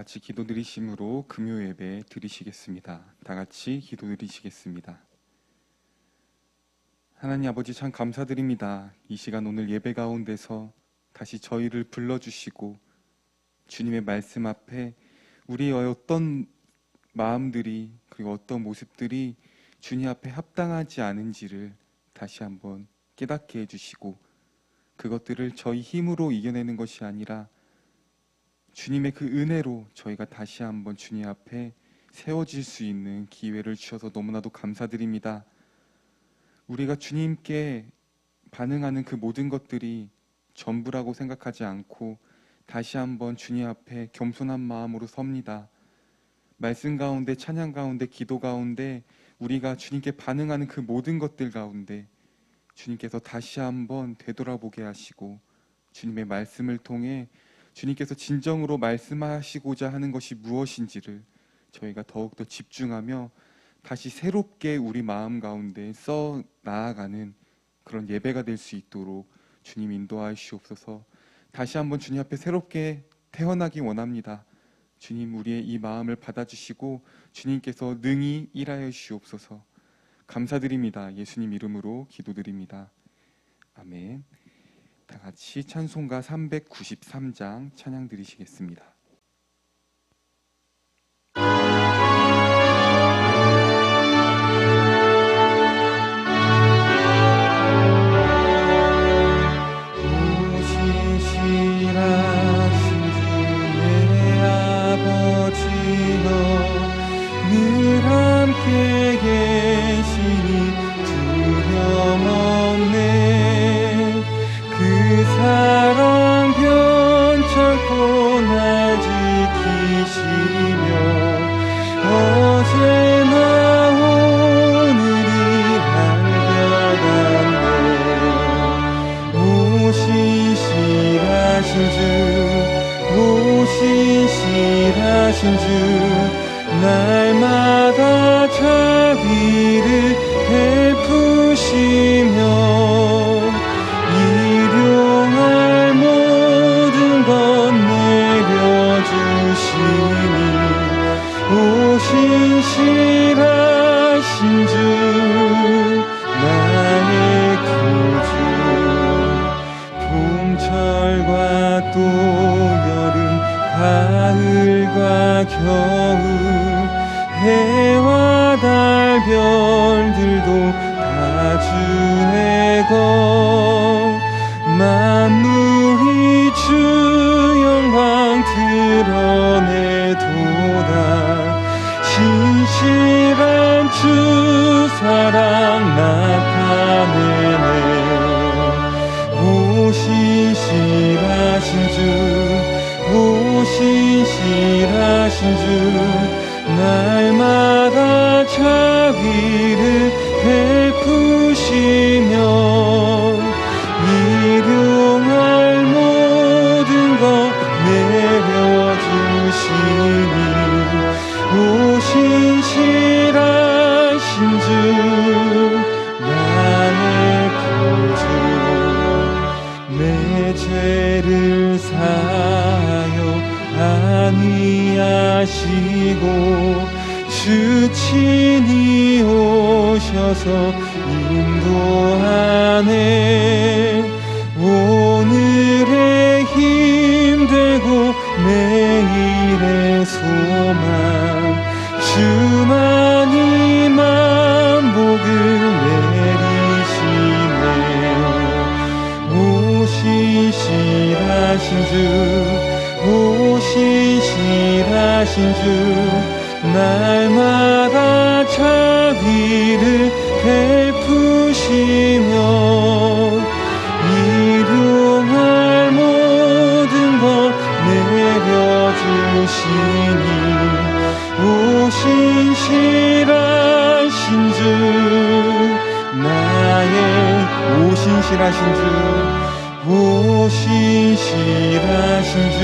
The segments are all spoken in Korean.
같이 기도드리심으로 금요 예배 드리시겠습니다. 다 같이 기도드리시겠습니다. 하나님 아버지, 참 감사드립니다. 이 시간 오늘 예배 가운데서 다시 저희를 불러주시고 주님의 말씀 앞에 우리의 어떤 마음들이, 그리고 어떤 모습들이 주님 앞에 합당하지 않은지를 다시 한번 깨닫게 해주시고, 그것들을 저희 힘으로 이겨내는 것이 아니라 주님의 그 은혜로 저희가 다시 한번 주님 앞에 세워질 수 있는 기회를 주셔서 너무나도 감사드립니다. 우리가 주님께 반응하는 그 모든 것들이 전부라고 생각하지 않고 다시 한번 주님 앞에 겸손한 마음으로 섭니다. 말씀 가운데, 찬양 가운데, 기도 가운데 우리가 주님께 반응하는 그 모든 것들 가운데 주님께서 다시 한번 되돌아보게 하시고, 주님의 말씀을 통해 주님께서 진정으로 말씀하시고자 하는 것이 무엇인지를 저희가 더욱더 집중하며 다시 새롭게 우리 마음 가운데 써 나아가는 그런 예배가 될 수 있도록 주님 인도하시옵소서. 다시 한번 주님 앞에 새롭게 태어나기 원합니다. 주님, 우리의 이 마음을 받아주시고 주님께서 능히 일하여 주시옵소서. 감사드립니다. 예수님 이름으로 기도드립니다. 아멘. 다 같이 찬송가 393장 찬양 드리시겠습니다. 신실하신 주, 날마다 자비를 베푸시며 일용할 모든 것 내려주시니, 오 신실하신 주, 나의 구주. 봄철과 또 가을과 겨울, 해와 달 별들도 다 주의 것, 만물이 주 영광 드러내도다. 신실한 주 사랑 나타내네. 오 신실하신 주, 오 신실하신 주, 날마다 자비를 베푸시며 일용할 모든 것 내려주시니, 오 신실하신 주, 나의 구주. 내 죄를 사하여 아니하시고 주 친히 오셔서 인도하네. 오늘의 힘되고 내일의 소망, 주만이 만복을 내리시네. 오 신실하신 주, 오 신실하신 주, 날마다 자비를 베푸시며 일용할 모든 것 내려주시니, 오 신실하신 주, 나의 오 신실하신 주, 오 신실하신 주,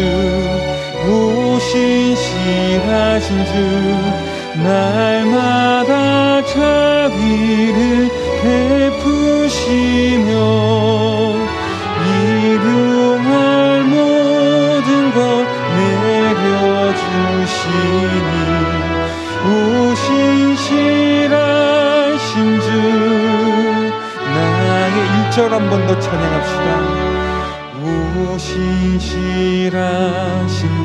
오 신실하신 주, 날마다 자비를 베푸시며 일용할 모든 것 내려주시니, 1절 한 번 더 찬양합시다. 오 신실하신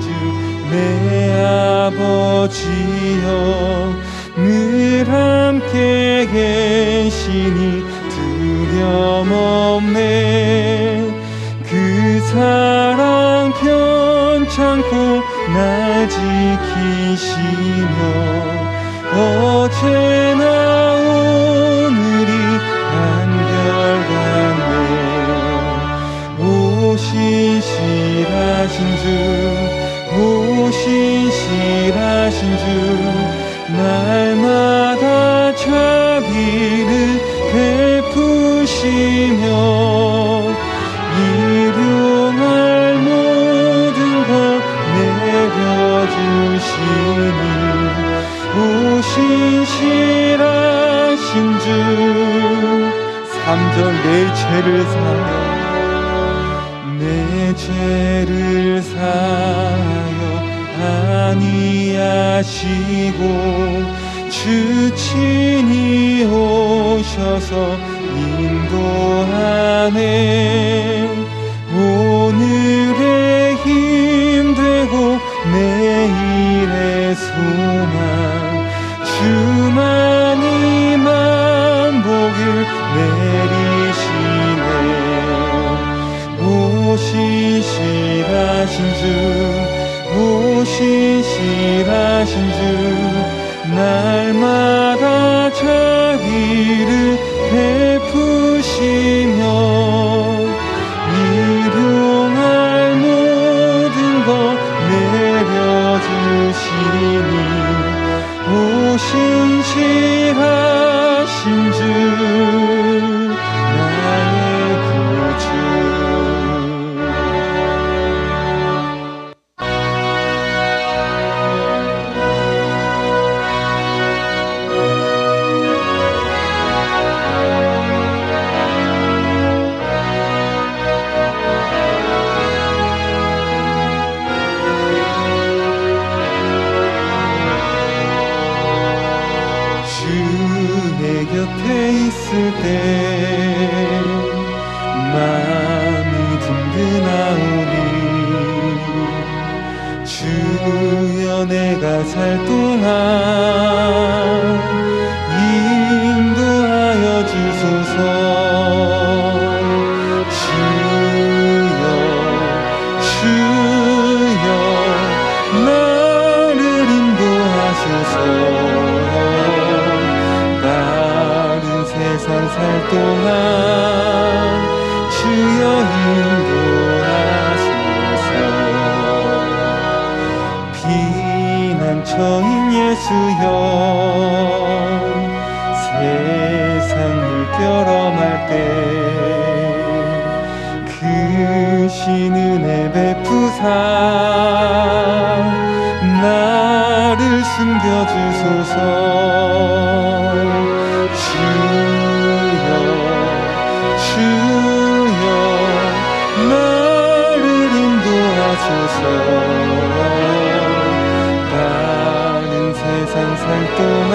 주 내 아버지여 늘 함께 계시니 두려움없네. 그 사랑 편찮고 날 지키시며 어제나 오늘이 한결같네. 오 신실하신 주, 오 신실하신 주 날마다 자비를 베푸시며 일용할 모든 것 내려주시니 오 신실하신 주 3절 내 죄를 사하여 내 죄를 사하여 아니하시고 주 친히 오셔서 인도하네. 오늘의 힘되고 내일의 소망 주만이 만복을 내리시네. 오 신실하신 주, 오 신실하신 주 날마다 자비를 베푸시며 일용할 모든 것 내려주시니 오 신실하신 주 나의 구주. 주 내 곁에 있을 때 마음이 든든하오니 주여 내가 살 동안 인도하여 주소서. 주여 주여 나를 인도하소서. 세상 살 동안 주여 인도하소서. 피난처인 예수여 세상 물결엄할 때 크신 은혜 베푸사 나를 숨겨주소서. 주여 나를 인도하소서. 다른 세상 살 동안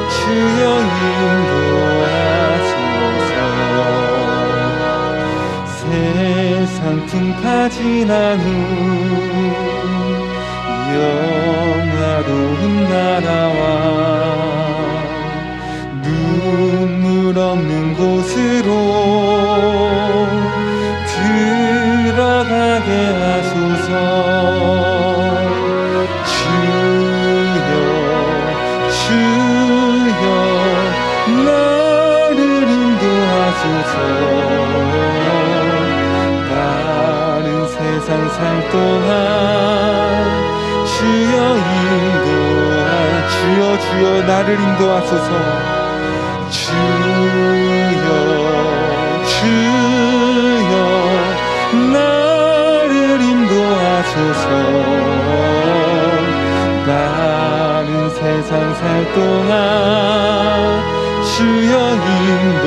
주여 인도하소서. 세상 틈타 지난 후 영화로운 나라와 눈물 없는 곳으로 들어가게 하소서. 주여 주여 나를 인도하소서. 다른 세상 살 동안 주여 주여 나를 인도하소서. 주여 주여 나를 인도하소서. 다른 세상 살 동안 주여 인도.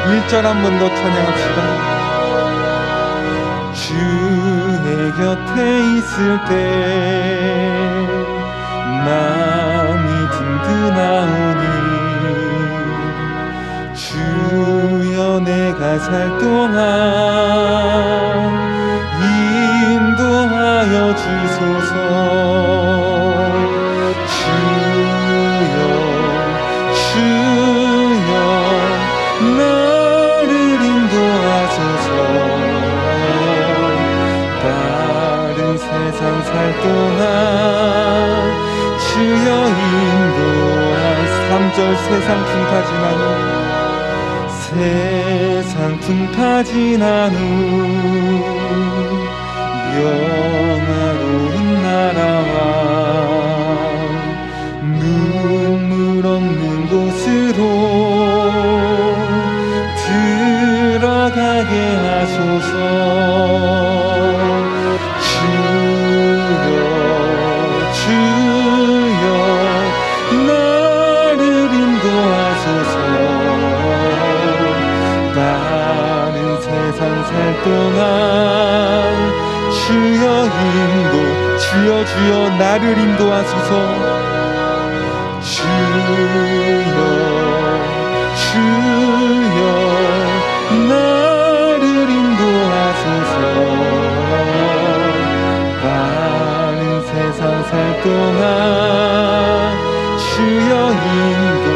1절 한 번 더 찬양합시다. 주의 곁에 있을 때 마음이 든든하오니 주여 살 동안 인도하여 주소서. 주여 주여 나를 인도하소서. 다른 세상 살 동안 주여 인도하. 3절 세상 풍파진 않음 세상 풍파진 않음 영화로운 나라와 눈물 없는 곳으로 들어가게 하소서. 주여 주여 나를 인도하소서. 다른 세상 살 동안 주여 인도 주여 주여 나를 인도하소서. 주여 주여 나를 인도하소서. 다른 세상 살 동안 주여 인도하소서.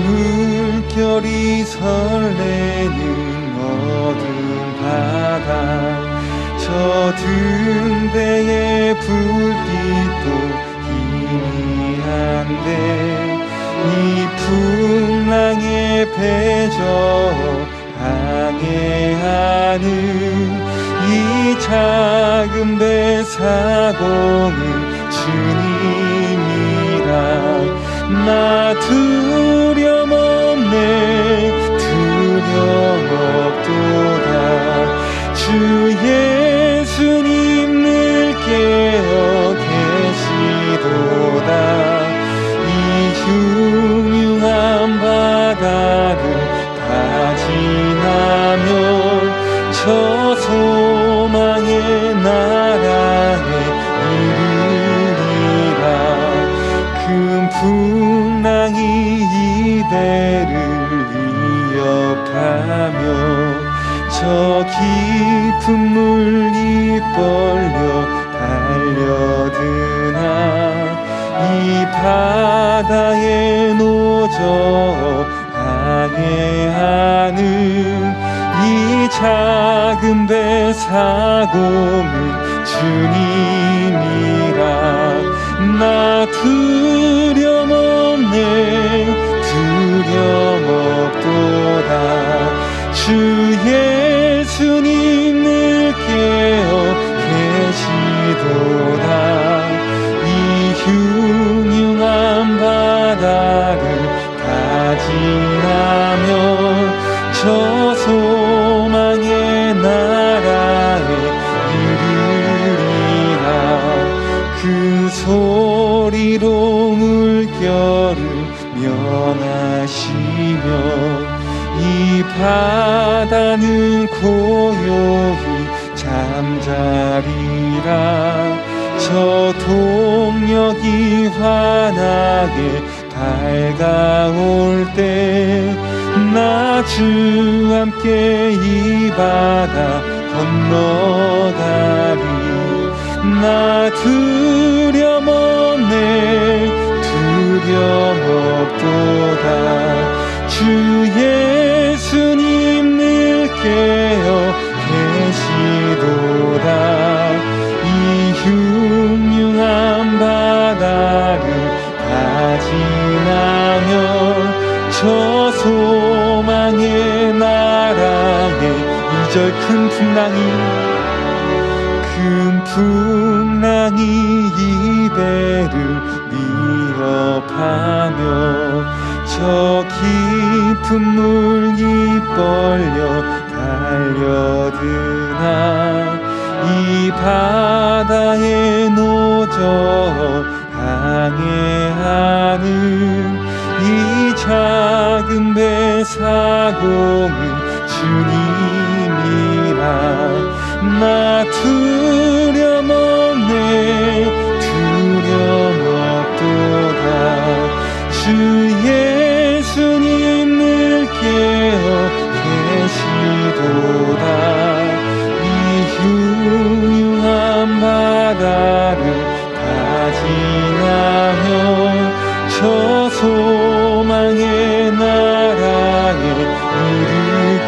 물결이 설레는 어두운 바다 저 등대의 불빛도 희미한데 이 풍랑에 배저 항해하는 이 작은 배 사공은 주님이라. 나 두려움 없네 두려움 없도다. 주 예수님 늘 깨어 계시도다. 이 흉흉한 바다를 다 지나면 저 소망의 나라에 이르리라. 큰 풍랑이 이대를 위협하며 저 깊은 물이 벌려 달려드나 이 바다에 노저 항해하는 이 작은 배 사공은 주님이라. 나 두려움 없네 두려움 없도다. 주 예수님 늘 깨어 계시도다. 이 흉흉한 바다를 다 지나며 저 소망의 나라에 이르리라. 그 소리로 물결을 면하시며 이 바다는 고요히 잠자리라. 저 동력이 환하게 밝아올 때 나 주 함께 이 바다 건너가리. 나 두려움 없네 두려움 없도다. 주 예수님 늘 깨어 계시도다. 이 흉흉한 바다를 다 지나며 저 소망의 나라에 이절 큰 풍랑이 이 배를 위협하며 저 깊은 물이 벌려 달려드나 이 바다에 항해하는 이 작은 배 사공은 주님이라. 나 두려움 없네 두려움 없도다. 주 예수님 늘 깨어 계시도다. 이 흉흉한 바다를 다 지나며 저 소망의 나라에 이르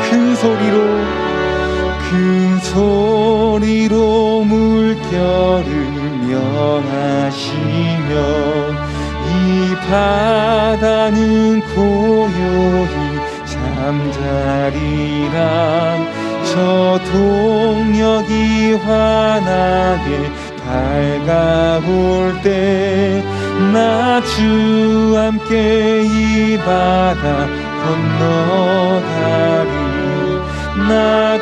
큰 소리로 물결을 명하시며 이 바다는 고요히 잠자리라. 저 동력이 환하게 밝아올 때 나 주 함께 이 바다 건너가리. 나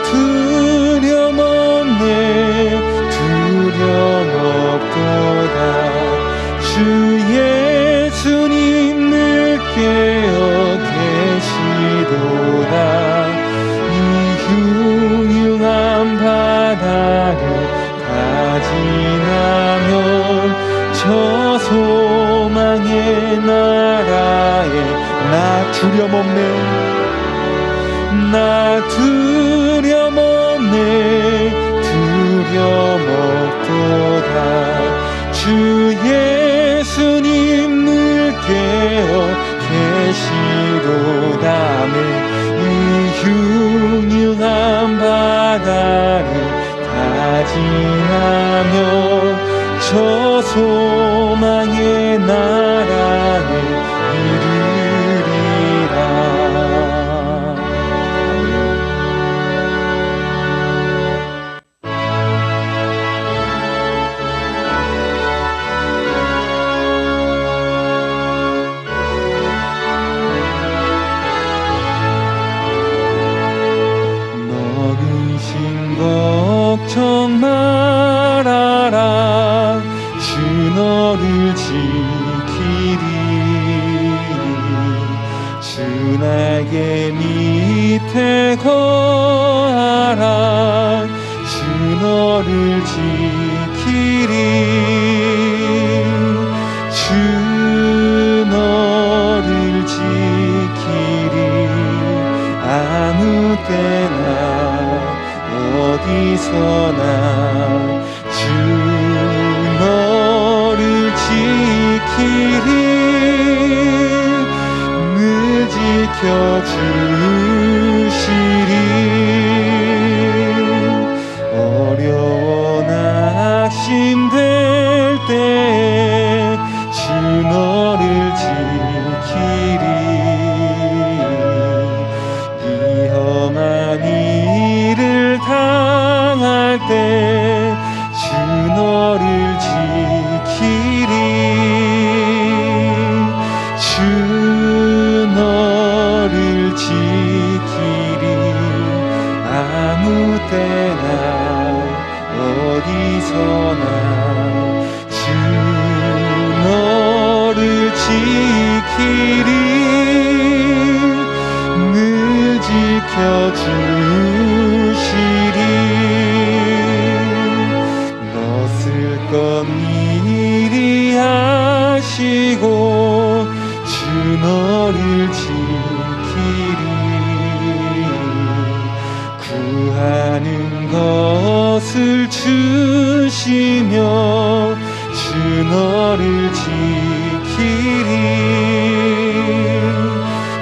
두려움 없네 두려움 없도다. 주 예수님 늘 깨어 계시도다. 이 흉흉한 바다를 다 지나면 저 소망의 나라에 나 두려움 없네 나 두려움 없네 두려움 없도다. 주 예수님 늘 깨어 계시도다. 이 흉흉한 바다를 다 지나며 저 소망의 나라에 이르리라. 걱정 말아라. 주 너를 지키리. 주 날개 밑에 거하라. 주 너를 지키리. 주 너를 지키리. 아무 때나 어디서나 주 너를 지키리. 늘 지켜주시리. 어려워 낙심될 때에 주 너를 지키리. 위험한 일을 당할 때 주 너를 지키리. 주 너를 지키리. 아무 때나 어디서나 주 너를 지키리. 늘 지켜주시리. 너 쓸 것 미리 하시고 주 너를 지키리. 구하는 것을 주시며 주 너를 지키리.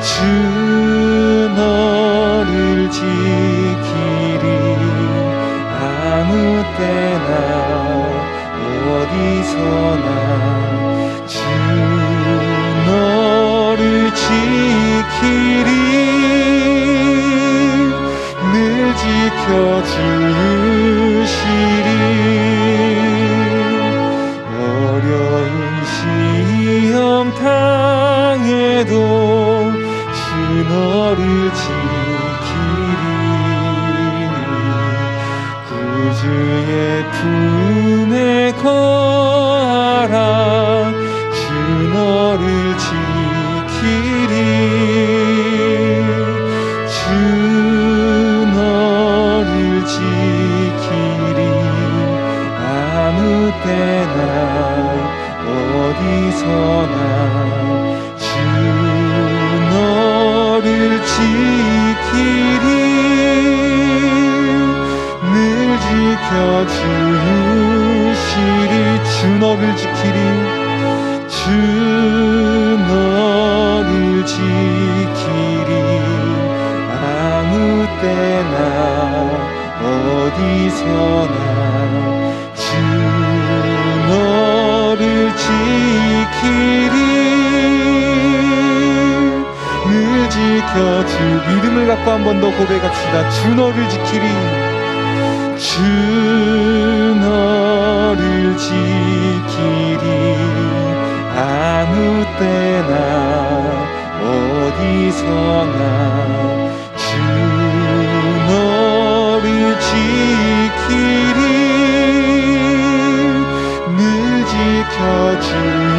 주 너를 지키리. 아무 때나 어디서나 주 너를 지키리. 늘 지켜주시리. 어려운 시간 지켜주시리. 주 너를 지키리. 주 너를 지키리. 아무 때나 어디서나 주 너를 지키리. 늘 지켜주. 믿음을 갖고 한 번 더 고백합시다. 주 너를 지키리. 주 너를 지키리. 아무 때나 어디서나 주 너를 지키리. 늘 지켜주시리.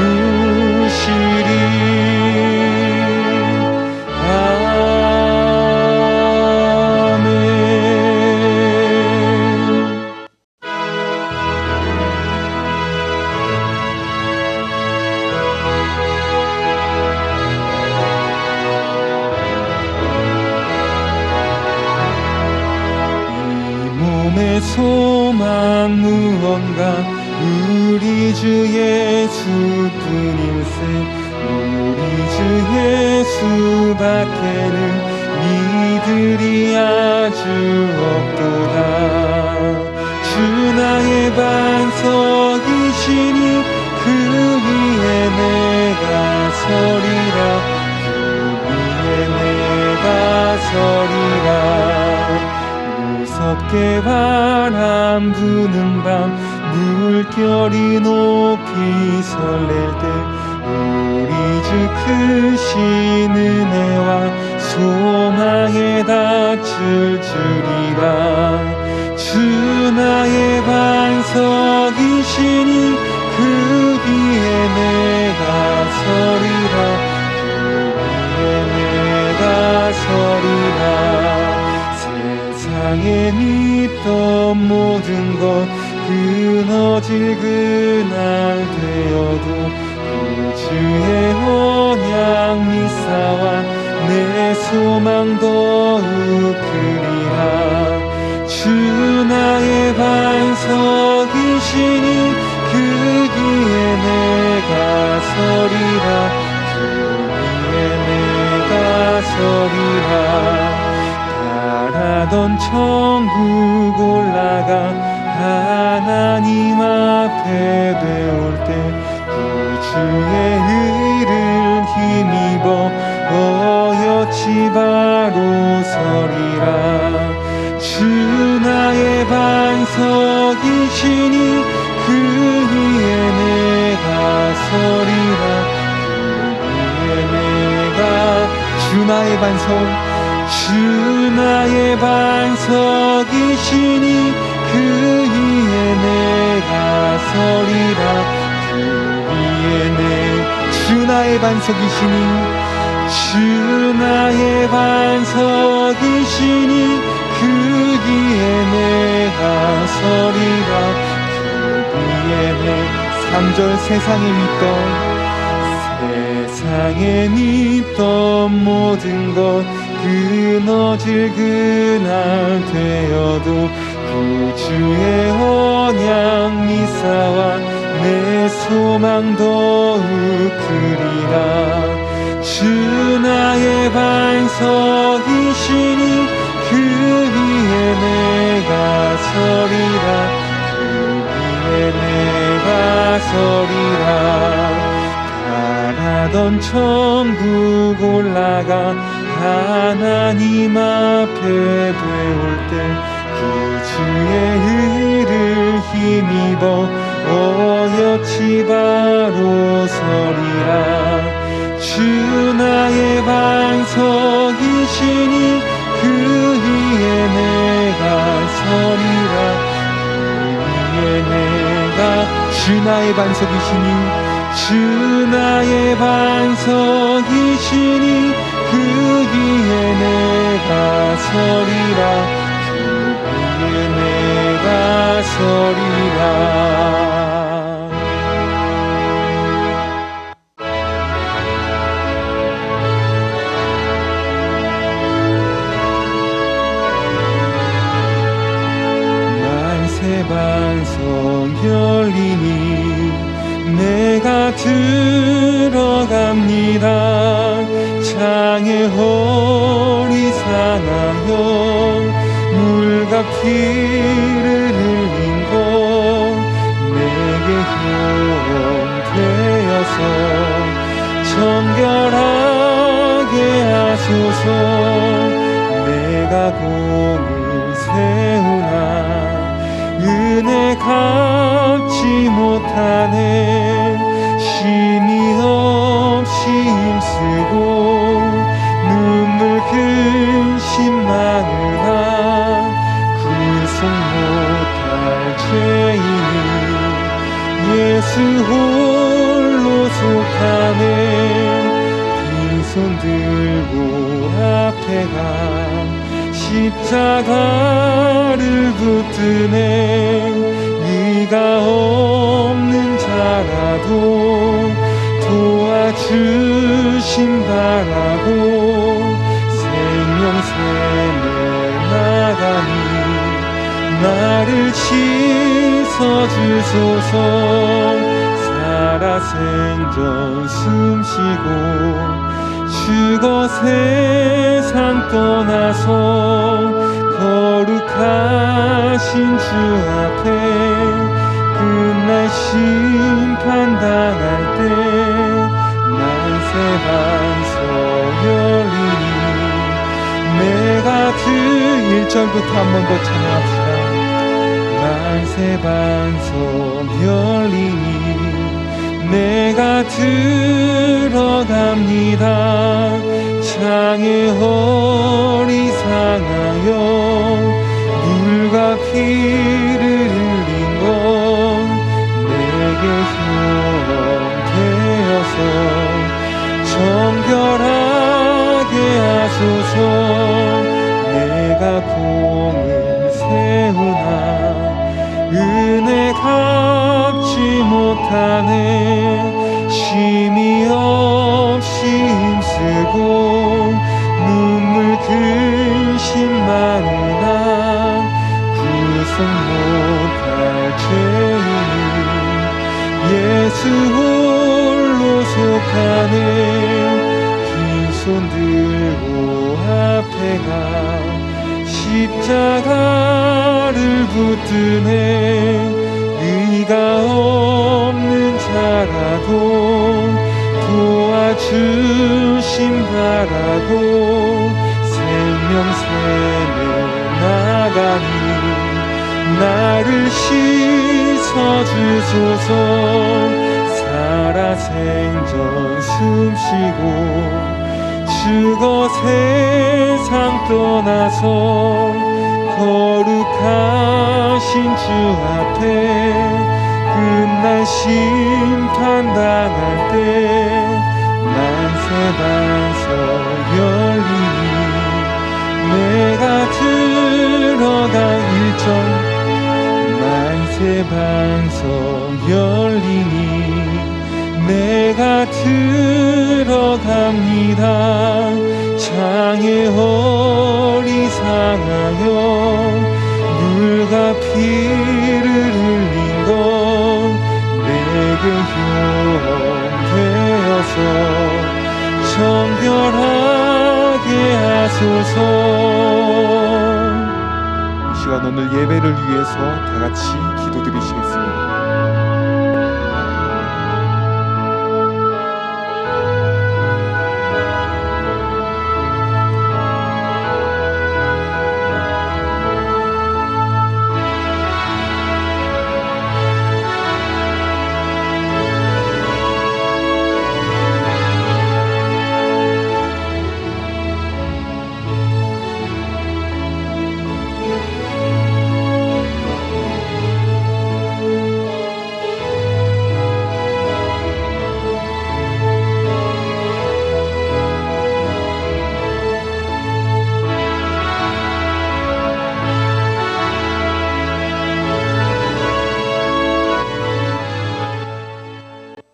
소망 무언가 우리 주 예수뿐일세. 우리 주 예수밖에는 믿으리 아주 없도다. 주 나의 반석이시니 그 위에 내가 서리라. 그 위에 내가 서리라. 무섭게 바람 부는 밤 물결이 높이 설렐 때 우리 주 크신 은혜와 소망에 닿을 줄이라. 주 나의 반석이시니 그 위에 내가 서리라. 그 위에 내가 서리라. 세상에 믿던 모든 것 끊어질 그날 되어도 그 주의 언약 믿사와 내 소망 더욱 크리라. 주 나의 반석이시니 그 위에 내가 서리라. 그 위에 내가 서리라. 바라던 천국 올라가 하나님 앞에 배울 때 구주의 의를 힘입어 어여치 바로 서리라. 주 나의 반석이시니 그 위에 내가 서리라. 그 위에 내가 주 나의 반석. 주 나의 반석이시니 그 위에 내가 서리라. 그 위에 주 나의 반석이시니 주 나의 반석이시니 그 위에 내가 서리라. 그 위에 3절 세상에 믿던 모든 것 끊어질 그날 되어도 구주의 언약 믿사와 내 소망 더욱 크리라. 주 나의 반석이시니 그 위에 내가 서리라. 그 위에 내가 서리라. 바라던 천국 올라가 하나님 앞에 배울 때 구주의 의를 힘입어 어여치 바로 서리라. 주 나의 반석이시니 그 위에 내가 서리라. 그 위에 내가 주 나의 반석이시니 주 나의 반석이시니 그 위에 내가 서리라. 그 위에 내가 서리라. 만세 반석 열리니 내가 들어갑니다. 창의 허리 상하여 물과 피를 흘린 것 내게 효험되어서 정결하게 하소서. 내가 공을 세우나 은혜 갚지 못하네. 힘이 없이 힘쓰고 눈물 근심 많으나 구속 못할 죄인이 예수 홀로 속하네. 빈손 들고 앞에 가 십자가를 붙드네. 네가 없는 자라도 도와주심 바라고 생명샘에 나가니 나를 씻어주소서. 살아 생전 숨쉬고 죽어 세상 떠나서 거룩하신 주 앞에 끝날 심판당할 때 만세 반석 열리니 내가 1절부터 한 번 더 찬양합시다. 만세 반석 열리니 내가 들어갑니다. 창의 허리 상하여 물과 피를 흘린 것 내게 효험되어서 정결하게 하소서. 내가 공을 세우나 은혜 갚지 못하네. 쉼이 없이 힘쓰고 눈물 근심 많으나 구속 못할 죄인이 예수 홀로 속하네. 빈손 들고 앞에 가 십자가를 붙드네. 의가 없는 자라도 도와주심 바라고 생명샘에 나가니 나를 씻어주소서. 살아 생전 숨쉬고 죽어 세상 떠나서 거룩하신 주 앞에 끝날 심판당할 때 만세 반석 열리니 내가 들어간 1절 만세 반석 열리니 내가 들어갑니다. 창의 허리 상하여 물과 피를 흘린 것 내게 효험되어서 정결하게 하소서. 이 시간 오늘 예배를 위해서 다 같이 기도드리시겠습니다.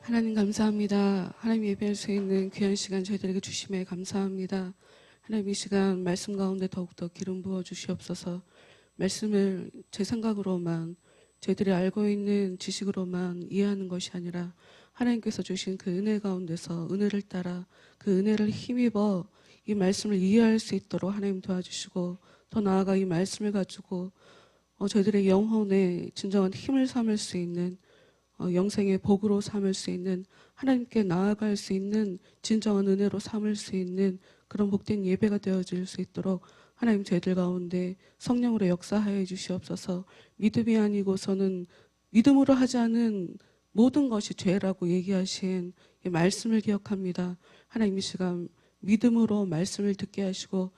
하나님 감사합니다. 하나님 예배할 수 있는 귀한 시간 저희들에게 주심에 감사합니다. 하나님 이 시간 말씀 가운데 더욱더 기름 부어 주시옵소서. 말씀을 제 생각으로만 저희들이 알고 있는 지식으로만 이해하는 것이 아니라 하나님께서 주신 그 은혜 가운데서 은혜를 따라 그 은혜를 힘입어 이 말씀을 이해할 수 있도록 하나님 도와주시고, 더 나아가 이 말씀을 가지고 저희들의 영혼에 진정한 힘을 삼을 수 있는, 영생의 복으로 삼을 수 있는, 하나님께 나아갈 수 있는 진정한 은혜로 삼을 수 있는 그런 복된 예배가 되어질 수 있도록 하나님 저희들 가운데 성령으로 역사하여 주시옵소서. 믿음이 아니고서는 믿음으로 하지 않은 모든 것이 죄라고 얘기하신 이 말씀을 기억합니다. 하나님 이 시간 믿음으로 말씀을 듣게 하시고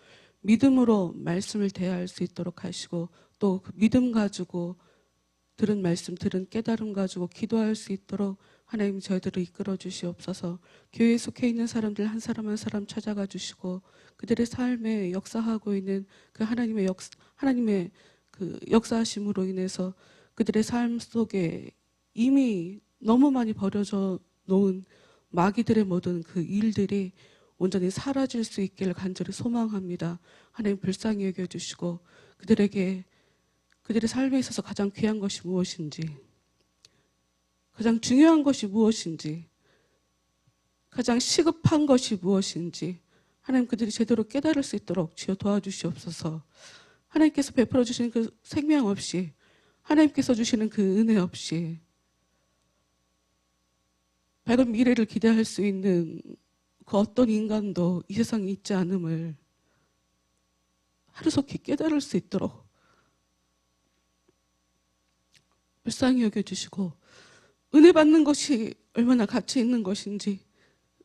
믿음으로 말씀을 대할 수 있도록 하시고, 또 그 믿음 가지고 들은 말씀, 들은 깨달음 가지고 기도할 수 있도록 하나님 저희들을 이끌어 주시옵소서. 교회에 속해 있는 사람들 한 사람 한 사람 찾아가 주시고 그들의 삶에 역사하고 있는 그 하나님의 그 역사하심으로 인해서 그들의 삶 속에 이미 너무 많이 버려져 놓은 마귀들의 모든 그 일들이 온전히 사라질 수 있기를 간절히 소망합니다. 하나님 불쌍히 여겨주시고 그들에게 그들의 삶에 있어서 가장 귀한 것이 무엇인지, 가장 중요한 것이 무엇인지, 가장 시급한 것이 무엇인지 하나님 그들이 제대로 깨달을 수 있도록 주여 도와주시옵소서. 하나님께서 베풀어 주시는 그 생명 없이, 하나님께서 주시는 그 은혜 없이 밝은 미래를 기대할 수 있는 그 어떤 인간도 이 세상에 있지 않음을 하루속히 깨달을 수 있도록 불쌍히 여겨주시고, 은혜 받는 것이 얼마나 가치 있는 것인지,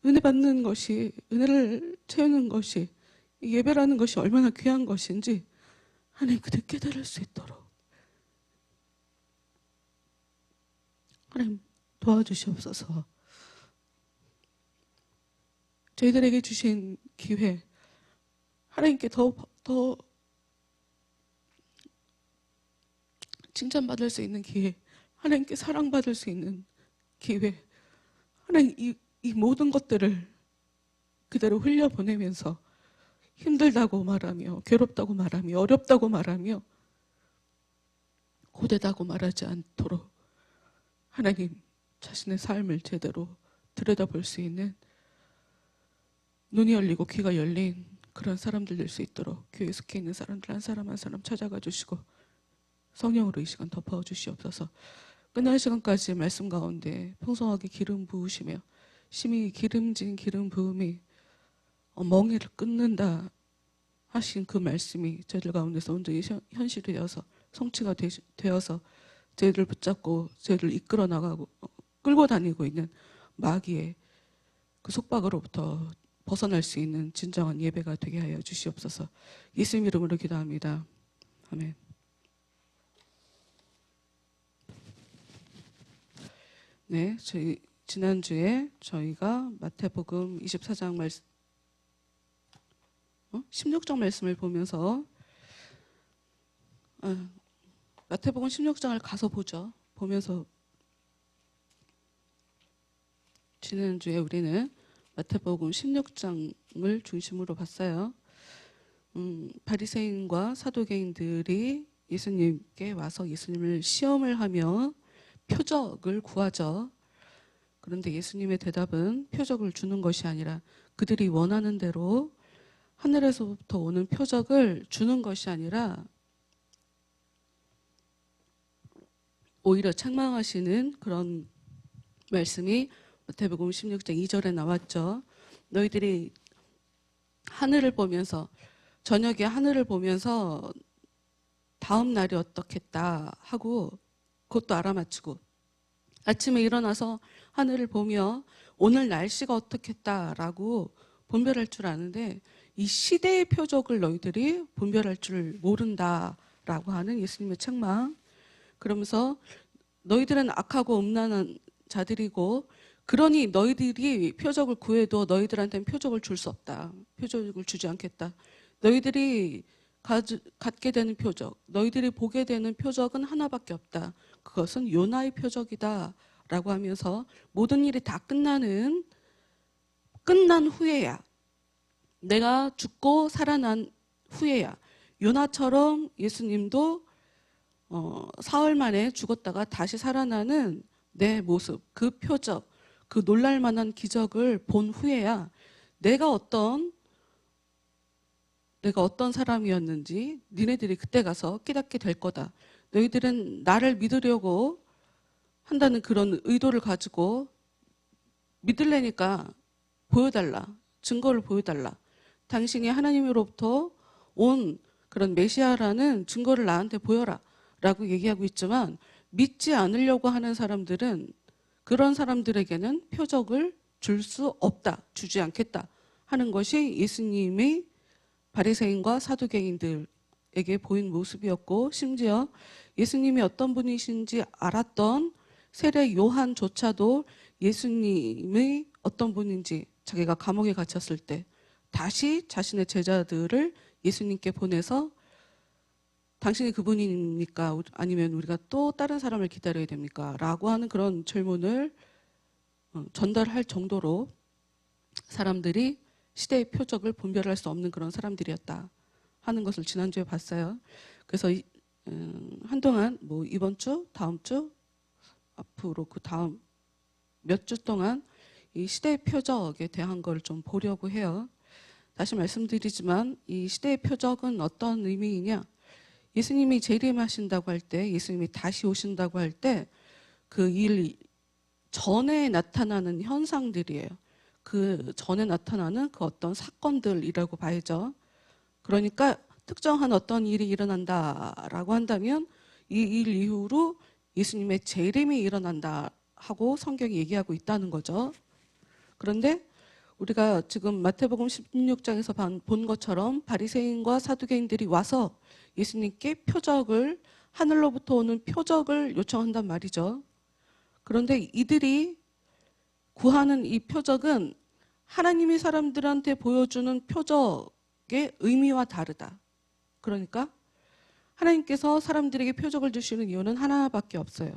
은혜 받는 것이, 은혜를 채우는 것이, 예배라는 것이 얼마나 귀한 것인지 하나님 그들 깨달을 수 있도록 하나님 도와주시옵소서. 저희들에게 주신 기회, 하나님께 더 칭찬받을 수 있는 기회, 하나님께 사랑받을 수 있는 기회, 하나님 이 모든 것들을 그대로 흘려보내면서 힘들다고 말하며 괴롭다고 말하며 어렵다고 말하며 고되다고 말하지 않도록 하나님 자신의 삶을 제대로 들여다볼 수 있는 눈이 열리고 귀가 열린 그런 사람들 될 수 있도록 교회에 속해 있는 사람들 한 사람 한 사람 찾아가 주시고 성령으로 이 시간 덮어 주시옵소서. 끝날 시간까지 말씀 가운데 풍성하게 기름 부으시며 심히 기름진 기름 부음이 멍에를 끊는다 하신 그 말씀이 저희들 가운데서 온전히 현실이 되어서 성취가 되어서 저희들을 붙잡고 저희들을 이끌어 나가고 끌고 다니고 있는 마귀의 그 속박으로부터 벗어날 수 있는 진정한 예배가 되게 하여 주시옵소서. 예수님 이름으로 기도합니다. 아멘. 네, 저희 지난주에 저희가 마태복음 24장 말씀 16장 말씀을 보면서 마태복음 16장을 가서 보죠. 보면서 지난주에 우리는 마태복음 16장을 중심으로 봤어요. 바리새인과 사두개인들이 예수님께 와서 예수님을 시험을 하며 표적을 구하죠. 그런데 예수님의 대답은 표적을 주는 것이 아니라 그들이 원하는 대로 하늘에서부터 오는 표적을 주는 것이 아니라 오히려 책망하시는 그런 말씀이 마태복음 16장 2절에 나왔죠. 너희들이 하늘을 보면서 저녁에 하늘을 보면서 다음 날이 어떻겠다 하고 그것도 알아맞히고 아침에 일어나서 하늘을 보며 오늘 날씨가 어떻겠다라고 분별할 줄 아는데 이 시대의 표적을 너희들이 분별할 줄 모른다라고 하는 예수님의 책망. 그러면서 너희들은 악하고 음란한 자들이고 그러니 너희들이 표적을 구해도 너희들한테는 표적을 줄 수 없다. 표적을 주지 않겠다. 너희들이 갖게 되는 표적, 너희들이 보게 되는 표적은 하나밖에 없다. 그것은 요나의 표적이다 라고 하면서 모든 일이 다 끝난 후에야, 내가 죽고 살아난 후에야, 요나처럼 예수님도 사흘 만에 죽었다가 다시 살아나는 내 모습, 그 표적, 그 놀랄만한 기적을 본 후에야 내가 어떤 사람이었는지 니네들이 그때 가서 깨닫게 될 거다. 너희들은 나를 믿으려고 한다는 그런 의도를 가지고 믿으려니까 보여달라. 증거를 보여달라. 당신이 하나님으로부터 온 그런 메시아라는 증거를 나한테 보여라. 라고 얘기하고 있지만 믿지 않으려고 하는 사람들은 그런 사람들에게는 표적을 줄 수 없다. 주지 않겠다. 하는 것이 예수님의 바리새인과 사두개인들에게 보인 모습이었고 심지어 예수님이 어떤 분이신지 알았던 세례 요한조차도 예수님의 어떤 분인지 자기가 감옥에 갇혔을 때 다시 자신의 제자들을 예수님께 보내서 당신이 그분입니까? 아니면 우리가 또 다른 사람을 기다려야 됩니까? 라고 하는 그런 질문을 전달할 정도로 사람들이 시대의 표적을 분별할 수 없는 그런 사람들이었다 하는 것을 지난주에 봤어요. 그래서 한동안 뭐 이번 주, 다음 주, 앞으로 그 다음 몇 주 동안 이 시대의 표적에 대한 걸 좀 보려고 해요. 다시 말씀드리지만 이 시대의 표적은 어떤 의미이냐? 예수님이 재림하신다고 할 때, 예수님이 다시 오신다고 할 때 그 일 전에 나타나는 현상들이에요. 그 전에 나타나는 그 어떤 사건들이라고 봐야죠. 그러니까 특정한 어떤 일이 일어난다라고 한다면 이 일 이후로 예수님의 재림이 일어난다 하고 성경이 얘기하고 있다는 거죠. 그런데 우리가 지금 마태복음 16장에서 본 것처럼 바리새인과 사두개인들이 와서 예수님께 표적을, 하늘로부터 오는 표적을 요청한단 말이죠. 그런데 이들이 구하는 이 표적은 하나님이 사람들한테 보여주는 표적의 의미와 다르다. 그러니까 하나님께서 사람들에게 표적을 주시는 이유는 하나밖에 없어요.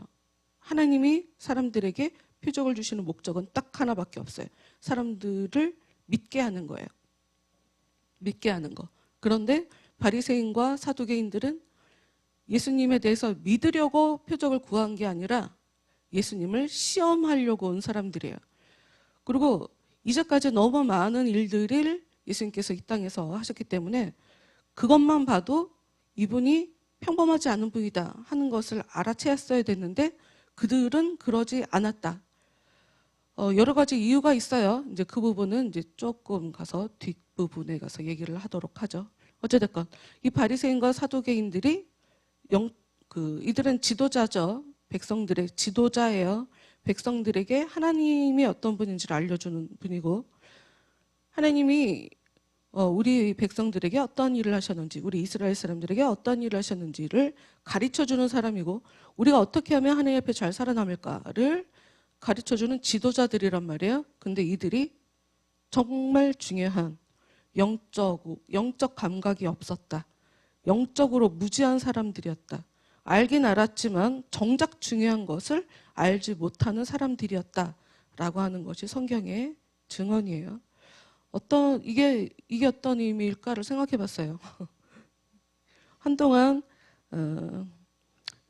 하나님이 사람들에게 표적을 주시는 목적은 딱 하나밖에 없어요. 사람들을 믿게 하는 거예요. 믿게 하는 거. 그런데 바리새인과 사두개인들은 예수님에 대해서 믿으려고 표적을 구한 게 아니라 예수님을 시험하려고 온 사람들이에요. 그리고 이제까지 너무 많은 일들을 예수님께서 이 땅에서 하셨기 때문에 그것만 봐도 이분이 평범하지 않은 분이다 하는 것을 알아채었어야 됐는데 그들은 그러지 않았다. 여러 가지 이유가 있어요. 이제 그 부분은 이제 조금 가서 뒷부분에 가서 얘기를 하도록 하죠. 어찌됐건 이 바리새인과 사두개인들이 이들은 지도자죠. 백성들의 지도자예요. 백성들에게 하나님이 어떤 분인지를 알려주는 분이고 하나님이 우리 백성들에게 어떤 일을 하셨는지, 우리 이스라엘 사람들에게 어떤 일을 하셨는지를 가르쳐주는 사람이고 우리가 어떻게 하면 하나님 앞에 잘 살아남을까를 가르쳐주는 지도자들이란 말이에요. 근데 이들이 정말 중요한 영적 감각이 없었다. 영적으로 무지한 사람들이었다. 알긴 알았지만 정작 중요한 것을 알지 못하는 사람들이었다라고 하는 것이 성경의 증언이에요. 이게 어떤 의미일까를 생각해 봤어요. 한동안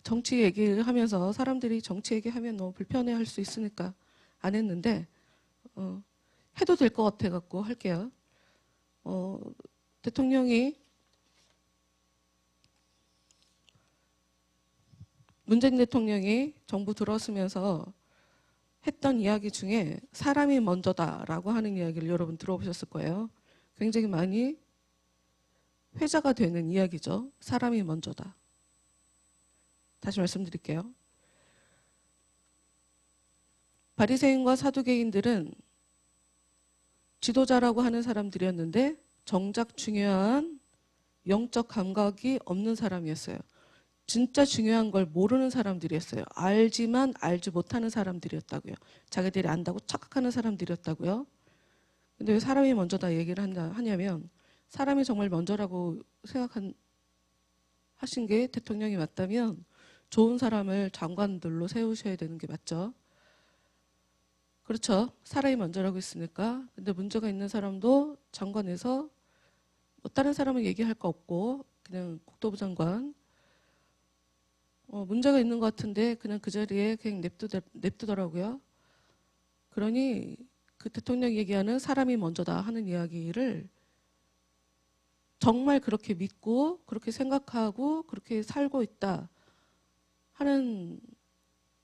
정치 얘기를 하면서 사람들이 정치 얘기하면 너무 불편해 할 수 있으니까 안 했는데 해도 될 것 같아 갖고 할게요. 문재인 대통령이 정부 들어서면서 했던 이야기 중에 사람이 먼저다라고 하는 이야기를 여러분 들어보셨을 거예요. 굉장히 많이 회자가 되는 이야기죠. 사람이 먼저다. 다시 말씀드릴게요. 바리새인과 사두개인들은 지도자라고 하는 사람들이었는데 정작 중요한 영적 감각이 없는 사람이었어요. 진짜 중요한 걸 모르는 사람들이었어요. 알지만 알지 못하는 사람들이었다고요. 자기들이 안다고 착각하는 사람들이었다고요. 근데 왜 사람이 먼저다 얘기를 하냐면 사람이 정말 먼저라고 하신 게 대통령이 맞다면 좋은 사람을 장관들로 세우셔야 되는 게 맞죠. 그렇죠. 사람이 먼저라고 했으니까. 근데 문제가 있는 사람도 장관에서 뭐 다른 사람은 얘기할 거 없고 그냥 국토부 장관 문제가 있는 것 같은데 그냥 그 자리에 그냥 냅두더라고요. 그러니 그 대통령이 얘기하는 사람이 먼저다 하는 이야기를 정말 그렇게 믿고 그렇게 생각하고 그렇게 살고 있다 하는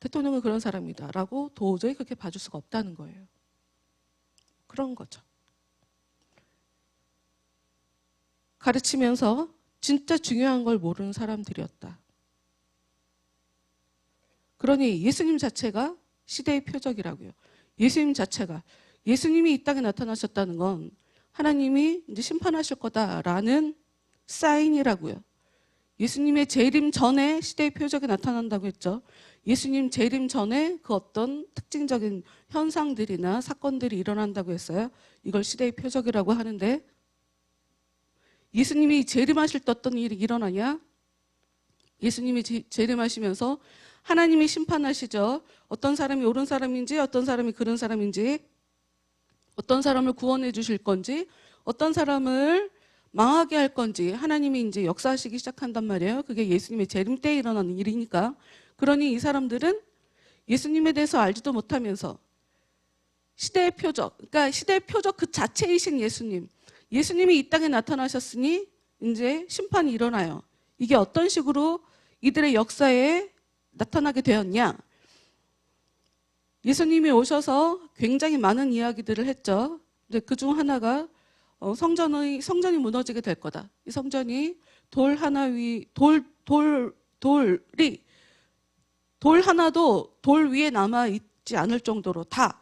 대통령은 그런 사람이다라고 도저히 그렇게 봐줄 수가 없다는 거예요. 그런 거죠. 가르치면서 진짜 중요한 걸 모르는 사람들이었다. 그러니 예수님 자체가 시대의 표적이라고요. 예수님 자체가, 예수님이 이 땅에 나타나셨다는 건 하나님이 이제 심판하실 거다라는 사인이라고요. 예수님의 재림 전에 시대의 표적이 나타난다고 했죠. 예수님 재림 전에 그 어떤 특징적인 현상들이나 사건들이 일어난다고 했어요. 이걸 시대의 표적이라고 하는데, 예수님이 재림하실 때 어떤 일이 일어나냐? 예수님이 재림하시면서 하나님이 심판하시죠. 어떤 사람이 옳은 사람인지, 어떤 사람이 그른 사람인지, 어떤 사람을 구원해 주실 건지, 어떤 사람을 망하게 할 건지 하나님이 이제 역사하시기 시작한단 말이에요. 그게 예수님의 재림 때 일어나는 일이니까. 그러니 이 사람들은 예수님에 대해서 알지도 못하면서 시대의 표적, 그러니까 시대의 표적 그 자체이신 예수님, 예수님이 이 땅에 나타나셨으니 이제 심판이 일어나요. 이게 어떤 식으로 이들의 역사에 나타나게 되었냐? 예수님이 오셔서 굉장히 많은 이야기들을 했죠. 근데 그중 하나가 성전이 무너지게 될 거다. 이 성전이 돌 하나도 돌 위에 남아 있지 않을 정도로 다.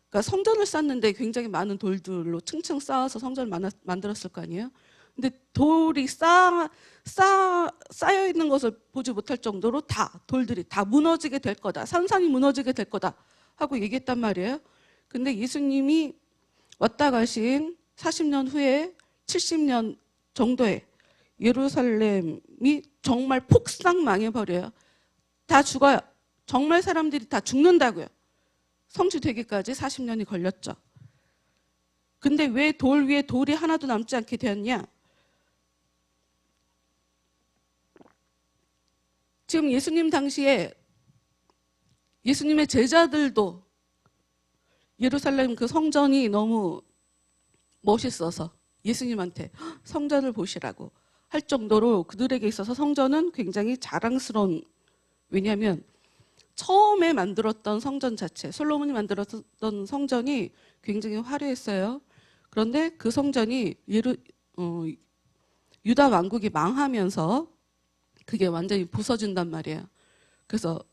그러니까 성전을 쌓는데 굉장히 많은 돌들로 층층 쌓아서 성전을 만들었을 거 아니에요. 근데 돌이 쌓여 있는 것을 보지 못할 정도로 다 돌들이 다 무너지게 될 거다. 산산이 무너지게 될 거다 하고 얘기했단 말이에요. 근데 예수님이 왔다 가신 40년 후에 70년 정도에 예루살렘이 정말 폭삭 망해버려요. 다 죽어요. 정말 사람들이 다 죽는다고요. 성취되기까지 40년이 걸렸죠. 근데 왜 돌 위에 돌이 하나도 남지 않게 되었냐? 지금 예수님 당시에 예수님의 제자들도 예루살렘 그 성전이 너무 멋있어서 예수님한테 성전을 보시라고 할 정도로 그들에게 있어서 성전은 굉장히 자랑스러운, 왜냐하면 처음에 만들었던 성전 자체, 솔로몬이 만들었던 성전이 굉장히 화려했어요. 그런데 그 성전이 유다 왕국이 망하면서 그게 완전히 부서진단 말이에요. 그래서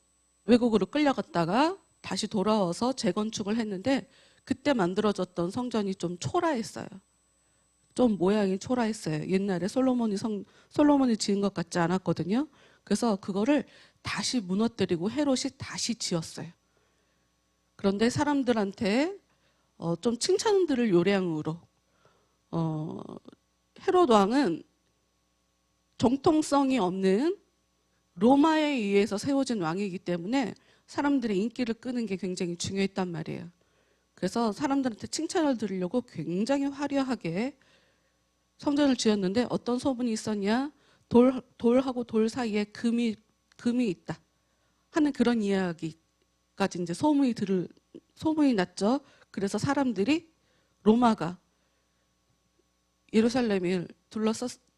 외국으로 끌려갔다가 다시 돌아와서 재건축을 했는데 그때 만들어졌던 성전이 좀 초라했어요. 좀 모양이 초라했어요. 옛날에 솔로몬이 지은 것 같지 않았거든요. 그래서 그거를 다시 무너뜨리고 헤롯이 다시 지었어요. 그런데 사람들한테 좀 칭찬 들을 요량으로 헤롯 왕은 정통성이 없는 로마에 의해서 세워진 왕이기 때문에 사람들의 인기를 끄는 게 굉장히 중요했단 말이에요. 그래서 사람들한테 칭찬을 들으려고 굉장히 화려하게 성전을 지었는데 어떤 소문이 있었냐? 돌하고 돌 사이에 금이 있다 하는 그런 이야기까지 이제 소문이 났죠. 그래서 사람들이 로마가 예루살렘을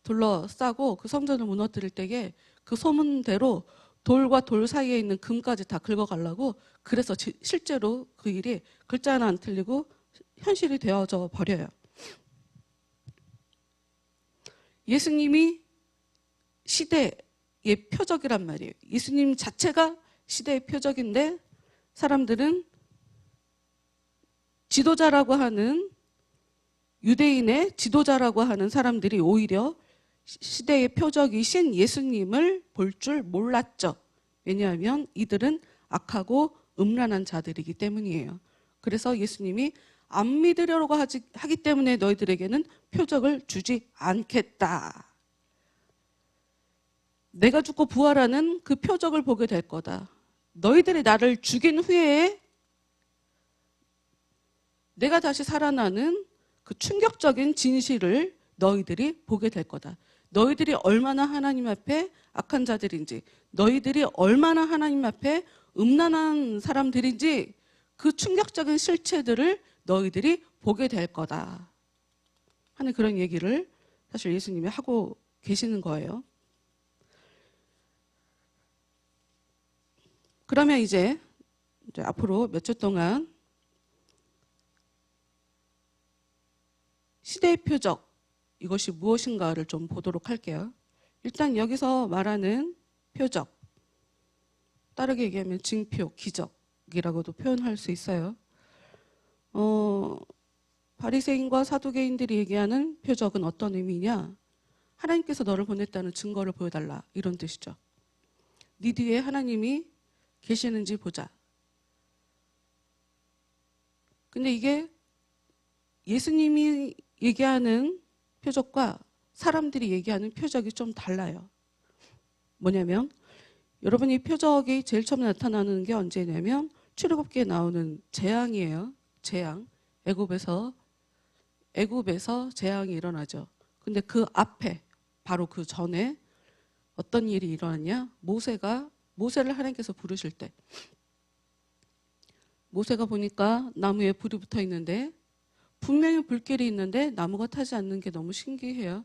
둘러싸고 그 성전을 무너뜨릴 때에 그 소문대로 돌과 돌 사이에 있는 금까지 다 긁어가려고, 그래서 실제로 그 일이 글자 하나 안 틀리고 현실이 되어져 버려요. 예수님이 시대의 표적이란 말이에요. 예수님 자체가 시대의 표적인데 사람들은 지도자라고 하는, 유대인의 지도자라고 하는 사람들이 오히려 시대의 표적이신 예수님을 볼 줄 몰랐죠. 왜냐하면 이들은 악하고 음란한 자들이기 때문이에요. 그래서 예수님이 안 믿으려고 하기 때문에 너희들에게는 표적을 주지 않겠다. 내가 죽고 부활하는 그 표적을 보게 될 거다. 너희들이 나를 죽인 후에 내가 다시 살아나는 그 충격적인 진실을 너희들이 보게 될 거다. 너희들이 얼마나 하나님 앞에 악한 자들인지, 너희들이 얼마나 하나님 앞에 음란한 사람들인지 그 충격적인 실체들을 너희들이 보게 될 거다 하는 그런 얘기를 사실 예수님이 하고 계시는 거예요. 그러면 이제 앞으로 몇 주 동안 시대의 표적, 이것이 무엇인가를 좀 보도록 할게요. 일단 여기서 말하는 표적, 빠르게 얘기하면 징표, 기적이라고도 표현할 수 있어요. 바리새인과 사두개인들이 얘기하는 표적은 어떤 의미냐? 하나님께서 너를 보냈다는 증거를 보여달라, 이런 뜻이죠. 네 뒤에 하나님이 계시는지 보자. 근데 이게 예수님이 얘기하는 표적과 사람들이 얘기하는 표적이 좀 달라요. 뭐냐면 여러분, 이 표적이 제일 처음 나타나는 게 언제냐면 출애굽기에 나오는 재앙이에요. 재앙. 애굽에서 재앙이 일어나죠. 근데 그 앞에, 바로 그 전에 어떤 일이 일어났냐? 모세를 하나님께서 부르실 때, 모세가 보니까 나무에 불이 붙어 있는데 분명히 불길이 있는데 나무가 타지 않는 게 너무 신기해요.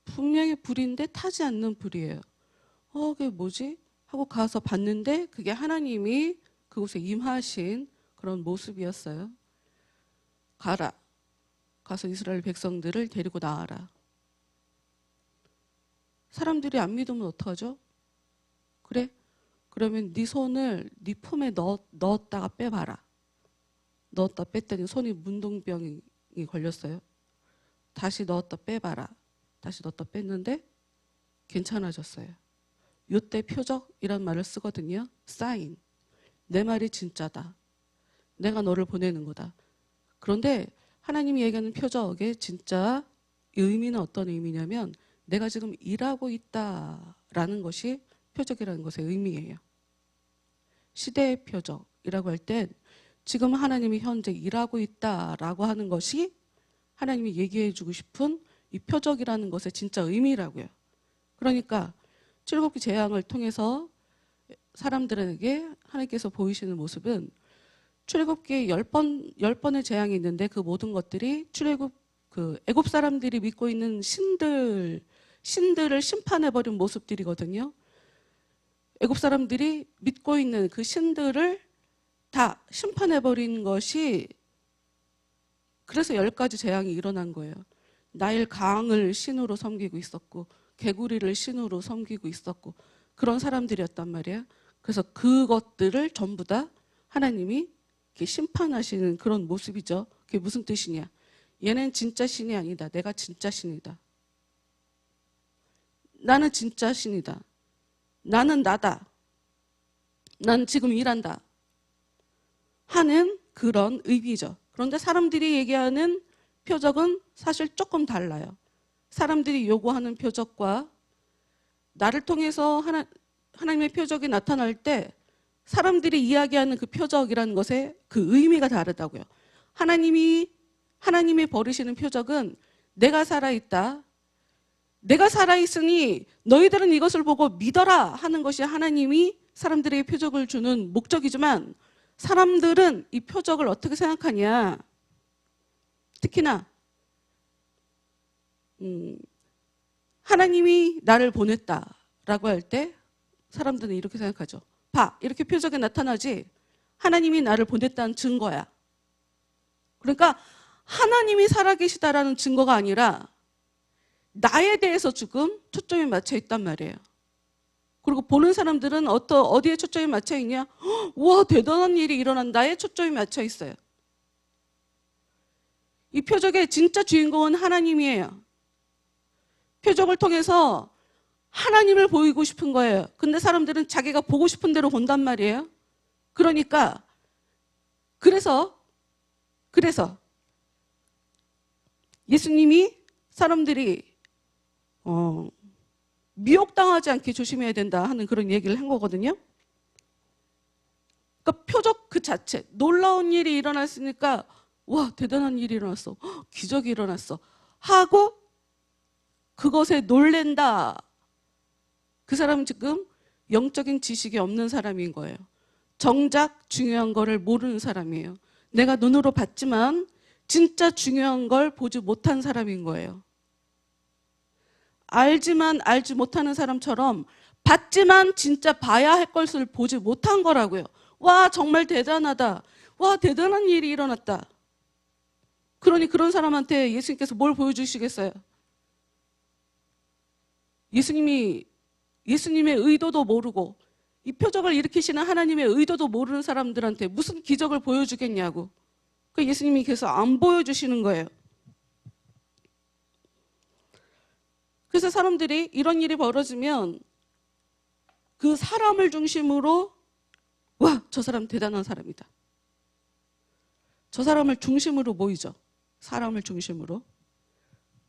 분명히 불인데 타지 않는 불이에요. 그게 뭐지? 하고 가서 봤는데 그게 하나님이 그곳에 임하신 그런 모습이었어요. 가서 이스라엘 백성들을 데리고 나와라. 사람들이 안 믿으면 어떡하죠? 그래? 그러면 네 손을 네 품에 넣었다가 빼봐라. 넣었다 뺐더니 손이 문둥병이 걸렸어요. 다시 넣었다 빼봐라. 다시 넣었다 뺐는데 괜찮아졌어요. 요때 표적이란 말을 쓰거든요. 사인. 내 말이 진짜다. 내가 너를 보내는 거다. 그런데 하나님이 얘기하는 표적의 진짜 의미는 어떤 의미냐면 내가 지금 일하고 있다라는 것이 표적이라는 것의 의미예요. 시대의 표적이라고 할 땐 지금 하나님이 현재 일하고 있다라고 하는 것이 하나님이 얘기해 주고 싶은 이 표적이라는 것의 진짜 의미라고요. 그러니까 출애굽기 재앙을 통해서 사람들에게 하나님께서 보이시는 모습은 출애굽기에 10번의 재앙이 있는데 그 모든 것들이 애굽 사람들이 믿고 있는 신들을 심판해버린 모습들이거든요. 애굽 사람들이 믿고 있는 그 신들을 다 심판해버린 것이, 그래서 10가지 재앙이 일어난 거예요. 나일 강을 신으로 섬기고 있었고 개구리를 신으로 섬기고 있었고 그런 사람들이었단 말이에요. 그래서 그것들을 전부 다 하나님이 이렇게 심판하시는 그런 모습이죠. 그게 무슨 뜻이냐? 얘는 진짜 신이 아니다. 내가 진짜 신이다. 나는 진짜 신이다. 나는 나다. 난 지금 일한다. 하는 그런 의미죠. 그런데 사람들이 얘기하는 표적은 사실 조금 달라요. 사람들이 요구하는 표적과 나를 통해서 하나님의 표적이 나타날 때 사람들이 이야기하는 그 표적이라는 것의 그 의미가 다르다고요. 하나님이 버리시는 표적은 내가 살아있다. 내가 살아있으니 너희들은 이것을 보고 믿어라 하는 것이 하나님이 사람들에게 표적을 주는 목적이지만 사람들은 이 표적을 어떻게 생각하냐? 특히나 하나님이 나를 보냈다라고 할 때 사람들은 이렇게 생각하죠. 봐, 이렇게 표적이 나타나지 하나님이 나를 보냈다는 증거야. 그러니까 하나님이 살아계시다라는 증거가 아니라 나에 대해서 지금 초점이 맞춰 있단 말이에요. 그리고 보는 사람들은 어디에 초점이 맞춰 있냐? 와, 대단한 일이 일어난다에 초점이 맞춰 있어요. 이 표적의 진짜 주인공은 하나님이에요. 표적을 통해서 하나님을 보이고 싶은 거예요. 근데 사람들은 자기가 보고 싶은 대로 본단 말이에요. 그러니까 그래서 예수님이 사람들이 미혹당하지 않게 조심해야 된다 하는 그런 얘기를 한 거거든요. 그러니까 표적 그 자체, 놀라운 일이 일어났으니까 와, 대단한 일이 일어났어. 기적이 일어났어. 하고 그것에 놀랜다. 그 사람은 지금 영적인 지식이 없는 사람인 거예요. 정작 중요한 거를 모르는 사람이에요. 내가 눈으로 봤지만 진짜 중요한 걸 보지 못한 사람인 거예요. 알지만 알지 못하는 사람처럼 봤지만 진짜 봐야 할 것을 보지 못한 거라고요. 와, 정말 대단하다. 와, 대단한 일이 일어났다. 그러니 그런 사람한테 예수님께서 뭘 보여주시겠어요? 예수님의 의도도 모르고 이 표적을 일으키시는 하나님의 의도도 모르는 사람들한테 무슨 기적을 보여주겠냐고. 그 예수님이 계속 안 보여주시는 거예요. 그래서 사람들이 이런 일이 벌어지면 그 사람을 중심으로 와, 저 사람 대단한 사람이다. 저 사람을 중심으로 모이죠. 사람을 중심으로.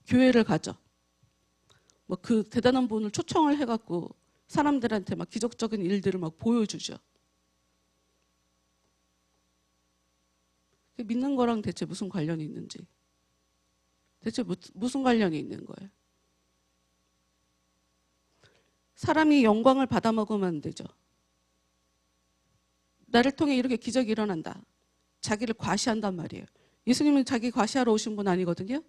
교회를 가죠. 뭐 그 대단한 분을 초청을 해갖고 사람들한테 막 기적적인 일들을 막 보여주죠. 믿는 거랑 대체 무슨 관련이 있는지. 대체 무슨 관련이 있는 거예요? 사람이 영광을 받아먹으면 안 되죠. 나를 통해 이렇게 기적이 일어난다. 자기를 과시한단 말이에요. 예수님은 자기 과시하러 오신 분 아니거든요.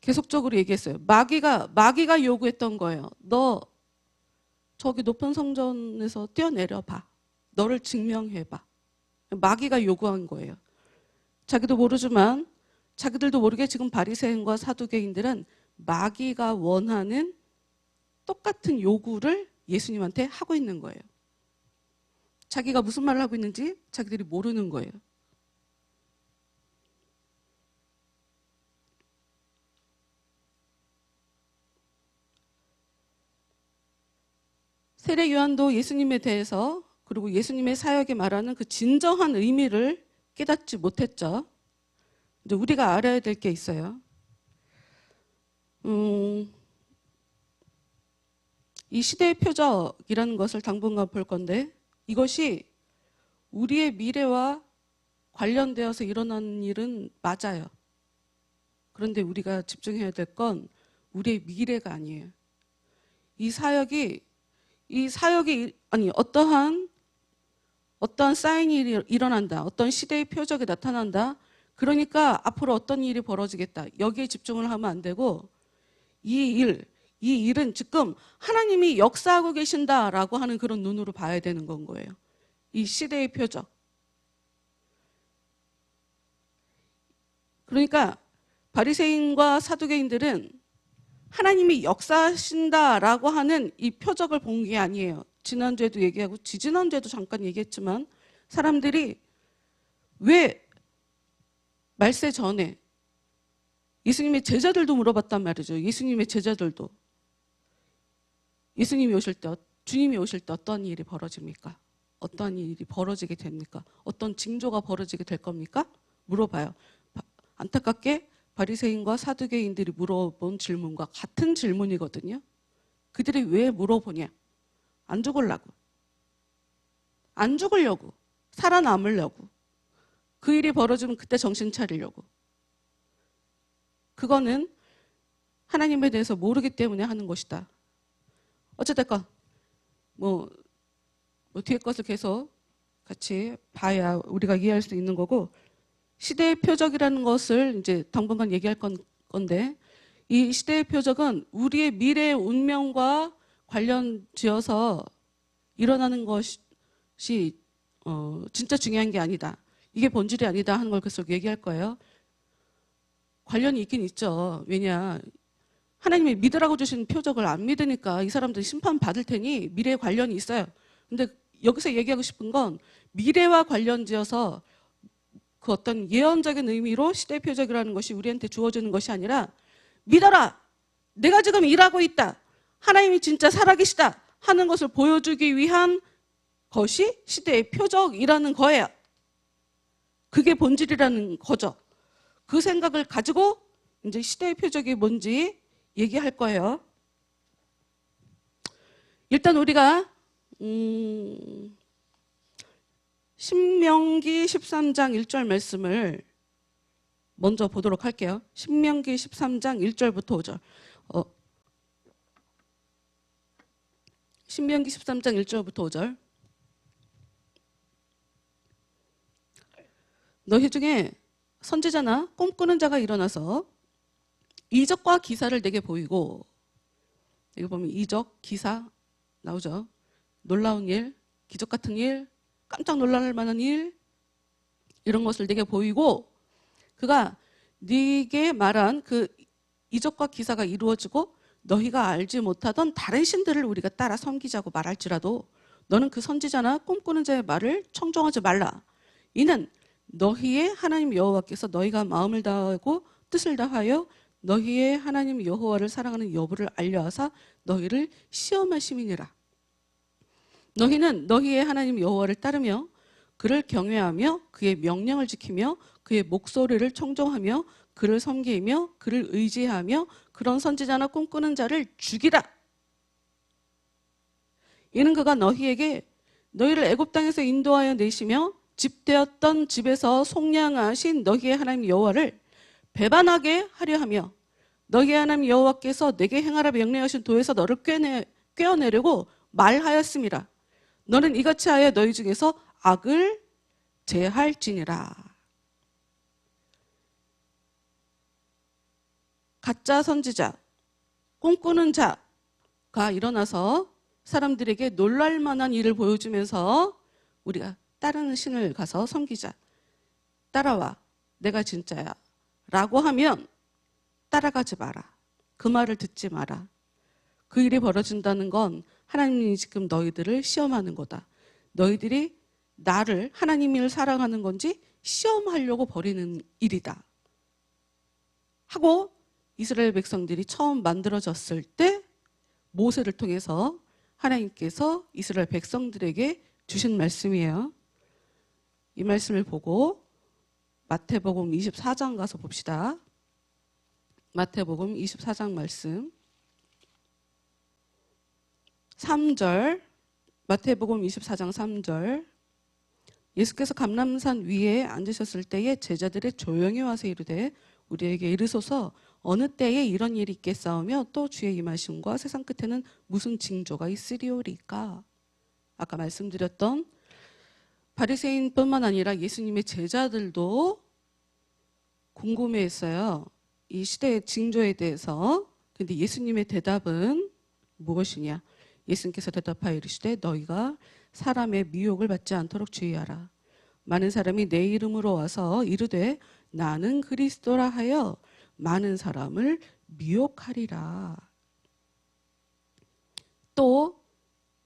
계속적으로 얘기했어요. 마귀가 요구했던 거예요. 너 저기 높은 성전에서 뛰어내려 봐. 너를 증명해 봐. 마귀가 요구한 거예요. 자기도 모르지만 자기들도 모르게 지금 바리새인과 사두개인들은 마귀가 원하는 똑같은 요구를 예수님한테 하고 있는 거예요. 자기가 무슨 말을 하고 있는지 자기들이 모르는 거예요. 세례 요한도 예수님에 대해서 그리고 예수님의 사역에 말하는 그 진정한 의미를 깨닫지 못했죠. 이제 우리가 알아야 될 게 있어요. 이 시대의 표적이라는 것을 당분간 볼 건데 이것이 우리의 미래와 관련되어서 일어나는 일은 맞아요. 그런데 우리가 집중해야 될 건 우리의 미래가 아니에요. 이 사역이 아니 어떠한 사인이 일어난다. 어떤 시대의 표적이 나타난다. 그러니까 앞으로 어떤 일이 벌어지겠다. 여기에 집중을 하면 안 되고 이 일은 지금 하나님이 역사하고 계신다라고 하는 그런 눈으로 봐야 되는 건 거예요. 이 시대의 표적. 그러니까 바리새인과 사두개인들은 하나님이 역사하신다라고 하는 이 표적을 본 게 아니에요. 지난주에도 얘기하고 지지난주에도 잠깐 얘기했지만 사람들이 왜 말세 전에 예수님의 제자들도 물어봤단 말이죠. 예수님의 제자들도 예수님이 오실 때 주님이 오실 때 어떤 일이 벌어집니까? 어떤 일이 벌어지게 됩니까? 어떤 징조가 벌어지게 될 겁니까? 물어봐요. 안타깝게 바리새인과 사두개인들이 물어본 질문과 같은 질문이거든요. 그들이 왜 물어보냐? 안 죽으려고. 안 죽으려고. 살아남으려고. 그 일이 벌어지면 그때 정신 차리려고. 그거는 하나님에 대해서 모르기 때문에 하는 것이다. 어쨌든 뭐 뒤에 것을 계속 같이 봐야 우리가 이해할 수 있는 거고 시대의 표적이라는 것을 이제 당분간 얘기할 건데 이 시대의 표적은 우리의 미래의 운명과 관련 지어서 일어나는 것이 진짜 중요한 게 아니다. 이게 본질이 아니다 하는 걸 계속 얘기할 거예요. 관련이 있긴 있죠. 왜냐 하나님이 믿으라고 주신 표적을 안 믿으니까 이 사람들이 심판받을 테니 미래에 관련이 있어요. 근데 여기서 얘기하고 싶은 건 미래와 관련 지어서 그 어떤 예언적인 의미로 시대 표적이라는 것이 우리한테 주어지는 것이 아니라 믿어라! 내가 지금 일하고 있다! 하나님이 진짜 살아계시다! 하는 것을 보여주기 위한 것이 시대의 표적이라는 거예요. 그게 본질이라는 거죠. 그 생각을 가지고 이제 시대의 표적이 뭔지 얘기할 거예요. 일단 우리가 신명기 13장 1절 말씀을 먼저 보도록 할게요. 신명기 13장 1절부터 5절. 신명기 13장 1절부터 5절. 너희 중에 선지자나 꿈꾸는 자가 일어나서 이적과 기사를 내게 보이고, 여기 보면 이적, 기사 나오죠. 놀라운 일, 기적 같은 일, 깜짝 놀랄 만한 일, 이런 것을 내게 보이고, 그가 네게 말한 그 이적과 기사가 이루어지고 너희가 알지 못하던 다른 신들을 우리가 따라 섬기자고 말할지라도 너는 그 선지자나 꿈꾸는 자의 말을 청종하지 말라. 이는 너희의 하나님 여호와께서 너희가 마음을 다하고 뜻을 다하여 너희의 하나님 여호와를 사랑하는 여부를 알려하사 너희를 시험하심이니라. 너희는 너희의 하나님 여호와를 따르며 그를 경외하며 그의 명령을 지키며 그의 목소리를 청종하며 그를 섬기며 그를 의지하며 그런 선지자나 꿈꾸는 자를 죽이라. 이는 그가 너희에게 너희를 애굽 땅에서 인도하여 내시며 집되었던 집에서 속량하신 너희의 하나님 여호와를 배반하게 하려 하며 너희의 하나님 여호와께서 내게 행하라 명령하신 도에서 너를 꿰어내려고 말하였음이라. 너는 이같이 하여 너희 중에서 악을 제할지니라. 가짜 선지자, 꿈꾸는 자가 일어나서 사람들에게 놀랄 만한 일을 보여주면서 우리가 다른 신을 가서 섬기자. 따라와. 내가 진짜야. 라고 하면 따라가지 마라. 그 말을 듣지 마라. 그 일이 벌어진다는 건 하나님이 지금 너희들을 시험하는 거다. 너희들이 나를, 하나님을 사랑하는 건지 시험하려고 벌이는 일이다. 하고 이스라엘 백성들이 처음 만들어졌을 때 모세를 통해서 하나님께서 이스라엘 백성들에게 주신 말씀이에요. 이 말씀을 보고 마태복음 24장 가서 봅시다. 마태복음 24장 말씀 3절, 마태복음 24장 3절. 예수께서 감람산 위에 앉으셨을 때에 제자들이 조용히 와서 이르되 우리에게 이르소서 어느 때에 이런 일이 있겠사오며 또 주의 임하심과 세상 끝에는 무슨 징조가 있으리오리까. 아까 말씀드렸던 바리새인뿐만 아니라 예수님의 제자들도 궁금해했어요. 이 시대의 징조에 대해서. 근데 예수님의 대답은 무엇이냐? 예수님께서 대답하여 이르시되 너희가 사람의 미혹을 받지 않도록 주의하라. 많은 사람이 내 이름으로 와서 이르되 나는 그리스도라 하여 많은 사람을 미혹하리라. 또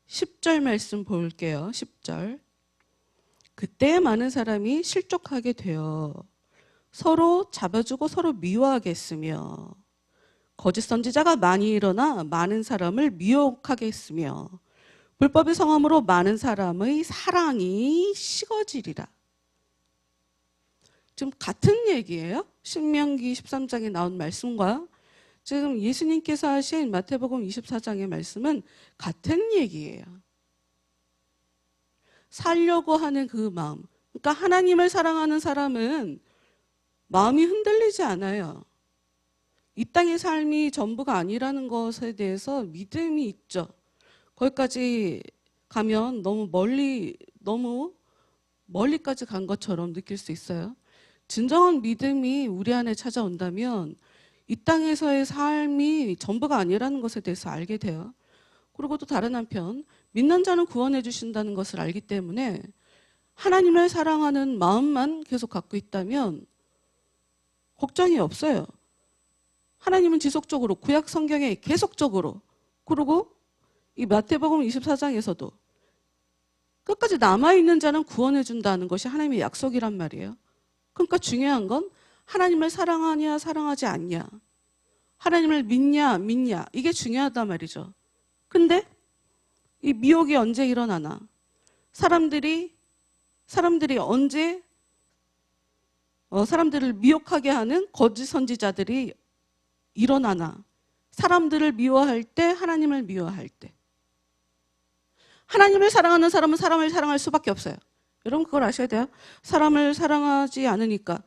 10절 말씀 볼게요. 10절. 그때 많은 사람이 실족하게 되어 서로 잡아주고 서로 미워하겠으며 거짓 선지자가 많이 일어나 많은 사람을 미혹하게 했으며 불법의 성함으로 많은 사람의 사랑이 식어지리라. 지금 같은 얘기예요. 신명기 13장에 나온 말씀과 지금 예수님께서 하신 마태복음 24장의 말씀은 같은 얘기예요. 살려고 하는 그 마음. 그러니까 하나님을 사랑하는 사람은 마음이 흔들리지 않아요. 이 땅의 삶이 전부가 아니라는 것에 대해서 믿음이 있죠. 거기까지 가면 너무 멀리까지 간 것처럼 느낄 수 있어요. 진정한 믿음이 우리 안에 찾아온다면 이 땅에서의 삶이 전부가 아니라는 것에 대해서 알게 돼요. 그리고 또 다른 한편 믿는 자는 구원해 주신다는 것을 알기 때문에 하나님을 사랑하는 마음만 계속 갖고 있다면 걱정이 없어요. 하나님은 지속적으로 구약 성경에 계속적으로, 그리고 이 마태복음 24장에서도 끝까지 남아있는 자는 구원해 준다는 것이 하나님의 약속이란 말이에요. 그러니까 중요한 건 하나님을 사랑하냐 사랑하지 않냐, 하나님을 믿냐 이게 중요하단 말이죠. 근데 이 미혹이 언제 일어나나, 사람들이 언제 사람들을 미혹하게 하는 거짓 선지자들이 일어나나, 사람들을 미워할 때, 하나님을 미워할 때. 하나님을 사랑하는 사람은 사람을 사랑할 수밖에 없어요. 여러분 그걸 아셔야 돼요. 사람을 사랑하지 않으니까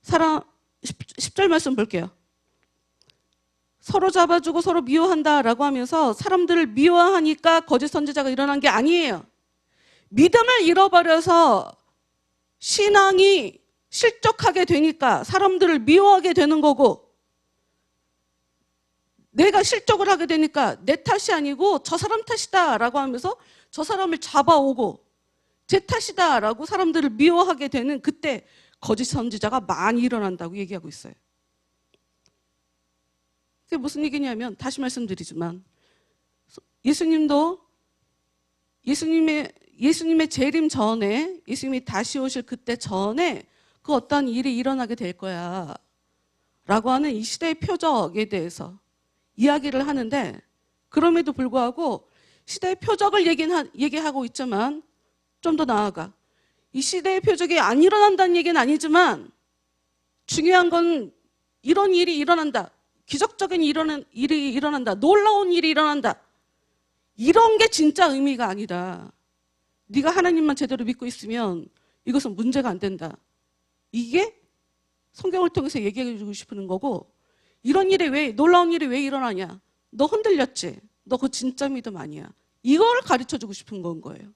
사람 10절 말씀 볼게요. 서로 잡아주고 서로 미워한다라고 하면서 사람들을 미워하니까 거짓 선지자가 일어난 게 아니에요. 믿음을 잃어버려서 신앙이 실족하게 되니까 사람들을 미워하게 되는 거고, 내가 실족을 하게 되니까 내 탓이 아니고 저 사람 탓이다라고 하면서 저 사람을 잡아오고 제 탓이다라고 사람들을 미워하게 되는 그때 거짓 선지자가 많이 일어난다고 얘기하고 있어요. 그게 무슨 얘기냐면, 다시 말씀드리지만 예수님도 예수님의 재림 전에, 예수님이 다시 오실 그때 전에 그 어떤 일이 일어나게 될 거야 라고 하는 이 시대의 표적에 대해서 이야기를 하는데, 그럼에도 불구하고 시대의 표적을 얘기하고 있지만 좀 더 나아가 이 시대의 표적이 안 일어난다는 얘기는 아니지만 중요한 건 이런 일이 일어난다, 기적적인 일이 일어난다, 놀라운 일이 일어난다, 이런 게 진짜 의미가 아니다. 네가 하나님만 제대로 믿고 있으면 이것은 문제가 안 된다. 이게 성경을 통해서 얘기해 주고 싶은 거고, 이런 일이 놀라운 일이 왜 일어나냐? 너 흔들렸지? 너 그거 진짜 믿음 아니야. 이거를 가르쳐 주고 싶은 건 거예요.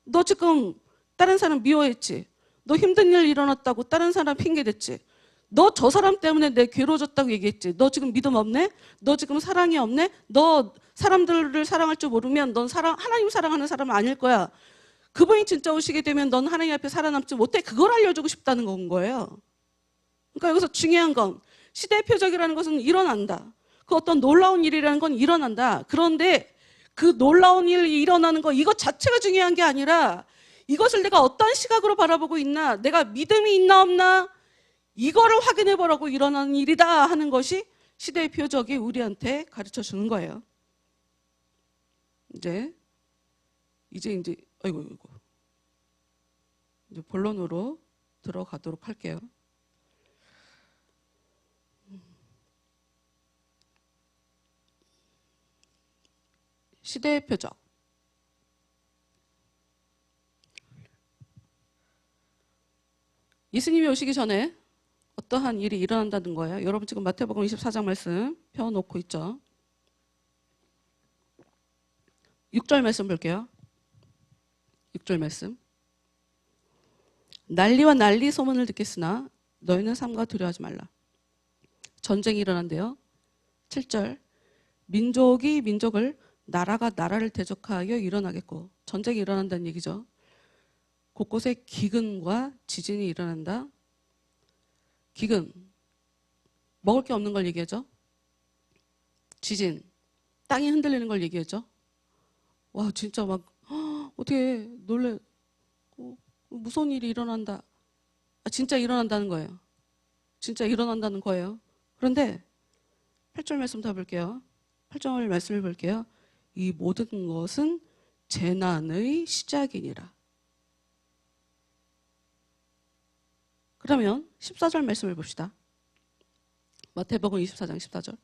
너 지금 다른 사람 미워했지? 너 힘든 일 일어났다고 다른 사람 핑계댔지? 너 저 사람 때문에 내 괴로워졌다고 얘기했지? 너 지금 믿음 없네? 너 지금 사랑이 없네? 너 사람들을 사랑할 줄 모르면 넌 하나님 사랑하는 사람은 아닐 거야. 그분이 진짜 오시게 되면 넌 하나님 앞에 살아남지 못해. 그걸 알려주고 싶다는 건 거예요. 그러니까 여기서 중요한 건 시대의 표적이라는 것은 일어난다. 그 어떤 놀라운 일이라는 건 일어난다. 그런데 그 놀라운 일이 일어나는 거, 이것 자체가 중요한 게 아니라 이것을 내가 어떤 시각으로 바라보고 있나, 내가 믿음이 있나 없나, 이거를 확인해 보라고 일어나는 일이다 하는 것이 시대의 표적이 우리한테 가르쳐 주는 거예요. 이제 아이고 이제 본론으로 들어가도록 할게요. 시대의 표적. 예수님이 오시기 전에 어떠한 일이 일어난다는 거예요. 여러분 지금 마태복음 24장 말씀 펴놓고 있죠. 6절 말씀 볼게요. 6절 말씀. 난리와 난리 소문을 듣겠으나 너희는 삼가 두려워하지 말라. 전쟁이 일어난대요. 7절. 민족이 민족을, 나라가 나라를 대적하여 일어나겠고, 전쟁이 일어난다는 얘기죠. 곳곳에 기근과 지진이 일어난다. 기근, 먹을 게 없는 걸 얘기하죠. 지진, 땅이 흔들리는 걸 얘기하죠. 와, 진짜 막 어떻게 놀래, 무서운 일이 일어난다. 진짜 일어난다는 거예요. 진짜 일어난다는 거예요. 그런데 8절 말씀 다 볼게요. 8절 말씀을 볼게요. 이 모든 것은 재난의 시작이니라. 그러면 14절 말씀을 봅시다. 마태복음 24장 14절.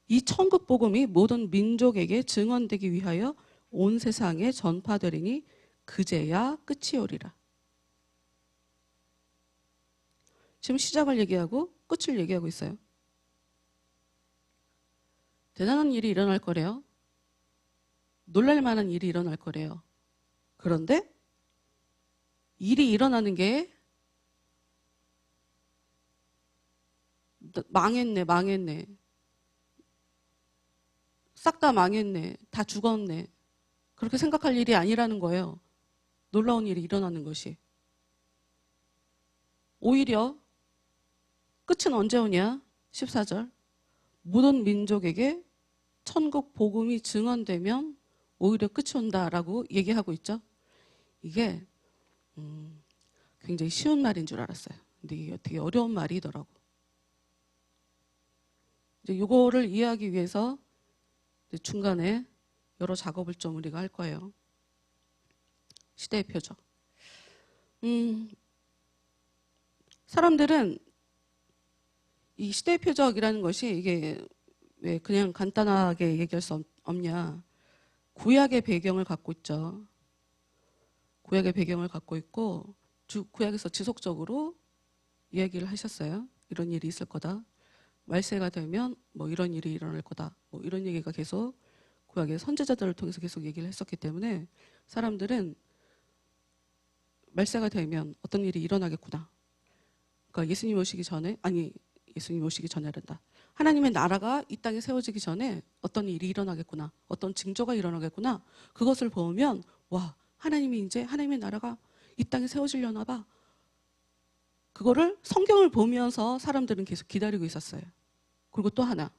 이 천국 복음이 모든 민족에게 증언되기 위하여 온 세상에 전파되리니 그제야 끝이 오리라. 지금 시작을 얘기하고 끝을 얘기하고 있어요. 대단한 일이 일어날 거래요. 놀랄 만한 일이 일어날 거래요. 그런데 일이 일어나는 게 망했네. 싹 다 망했네. 다 죽었네. 그렇게 생각할 일이 아니라는 거예요. 놀라운 일이 일어나는 것이. 오히려 끝은 언제 오냐? 14절. 모든 민족에게 천국 복음이 증언되면 오히려 끝이 온다라고 얘기하고 있죠. 이게 굉장히 쉬운 말인 줄 알았어요. 근데 이게 되게 어려운 말이더라고. 이제 이거를 이해하기 위해서 중간에 여러 작업을 좀 우리가 할 거예요. 시대의 표적. 사람들은 이 시대의 표적이라는 것이 이게 왜 그냥 간단하게 얘기할 수 없냐. 구약의 배경을 갖고 있죠. 구약의 배경을 갖고 있고 구약에서 지속적으로 이야기를 하셨어요. 이런 일이 있을 거다. 말세가 되면 뭐 이런 일이 일어날 거다. 뭐 이런 얘기가 계속 구약의 선지자들을 통해서 계속 얘기를 했었기 때문에 사람들은 말세가 되면 어떤 일이 일어나겠구나. 그러니까 예수님 오시기 전에, 아니 예수님 오시기 전에란다. 하나님의 나라가 이 땅에 세워지기 전에 어떤 일이 일어나겠구나. 어떤 징조가 일어나겠구나. 그것을 보면 와, 하나님이 이제 하나님의 나라가 이 땅에 세워지려나 봐. 그거를 성경을 보면서 사람들은 계속 기다리고 있었어요. 그리고 또 하나,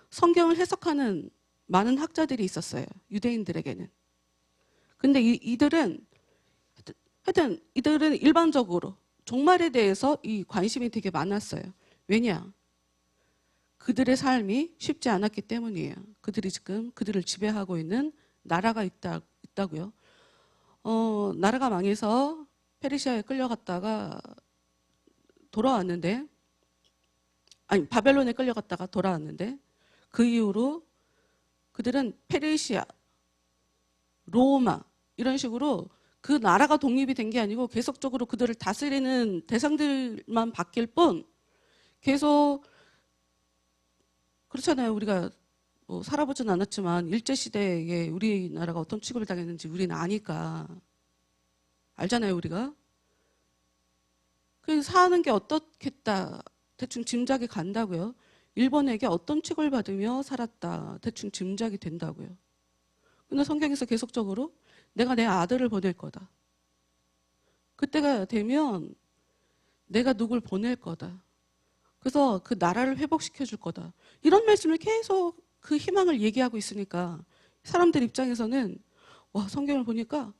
성경을 해석하는 많은 학자들이 있었어요. 유대인들에게는. 근데 이들은 하여튼 이들은 일반적으로 종말에 대해서 이 관심이 되게 많았어요. 왜냐? 그들의 삶이 쉽지 않았기 때문이에요. 그들이 지금 그들을 지배하고 있는 나라가 있다고요. 나라가 망해서 페르시아에 끌려갔다가 돌아왔는데, 아니 바벨론에 끌려갔다가 돌아왔는데 그 이후로 그들은 페르시아, 로마 이런 식으로 그 나라가 독립이 된 게 아니고 계속적으로 그들을 다스리는 대상들만 바뀔 뿐 계속 그렇잖아요. 우리가 뭐 살아보진 않았지만 일제시대에 우리나라가 어떤 취급을 당했는지 우리는 아니까 알잖아요. 우리가. 그래서 사는 게 어떻겠다 대충 짐작이 간다고요. 일본에게 어떤 취급을 받으며 살았다 대충 짐작이 된다고요. 근데 성경에서 계속적으로 내가 내 아들을 보낼 거다. 그때가 되면 내가 누굴 보낼 거다. 그래서 그 나라를 회복시켜 줄 거다. 이런 말씀을 계속 그 희망을 얘기하고 있으니까 사람들 입장에서는 와, 성경을 보니까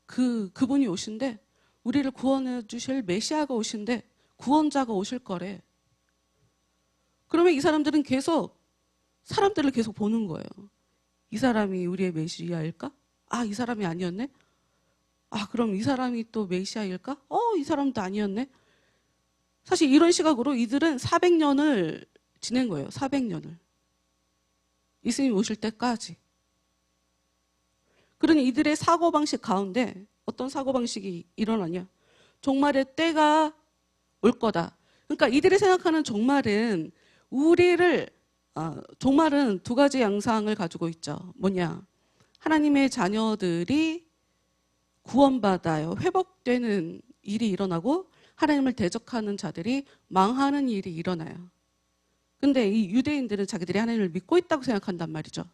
그분이 오신대. 우리를 구원해 주실 메시아가 오신대. 구원자가 오실 거래. 그러면 이 사람들은 계속 사람들을 계속 보는 거예요. 이 사람이 우리의 메시아일까? 아, 이 사람이 아니었네? 아, 그럼 이 사람이 또 메시아일까? 이 사람도 아니었네? 사실 이런 시각으로 이들은 400년을 지낸 거예요. 400년을. 예수님 오실 때까지. 그러니 이들의 사고방식 가운데 어떤 사고방식이 일어나냐? 종말의 때가 올 거다. 그러니까 이들이 생각하는 종말은 종말은 두 가지 양상을 가지고 있죠. 뭐냐? 하나님의 자녀들이 구원받아요. 회복되는 일이 일어나고 하나님을 대적하는 자들이 망하는 일이 일어나요. 근데 이 유대인들은 자기들이 하나님을 믿고 있다고 생각한단 말이죠.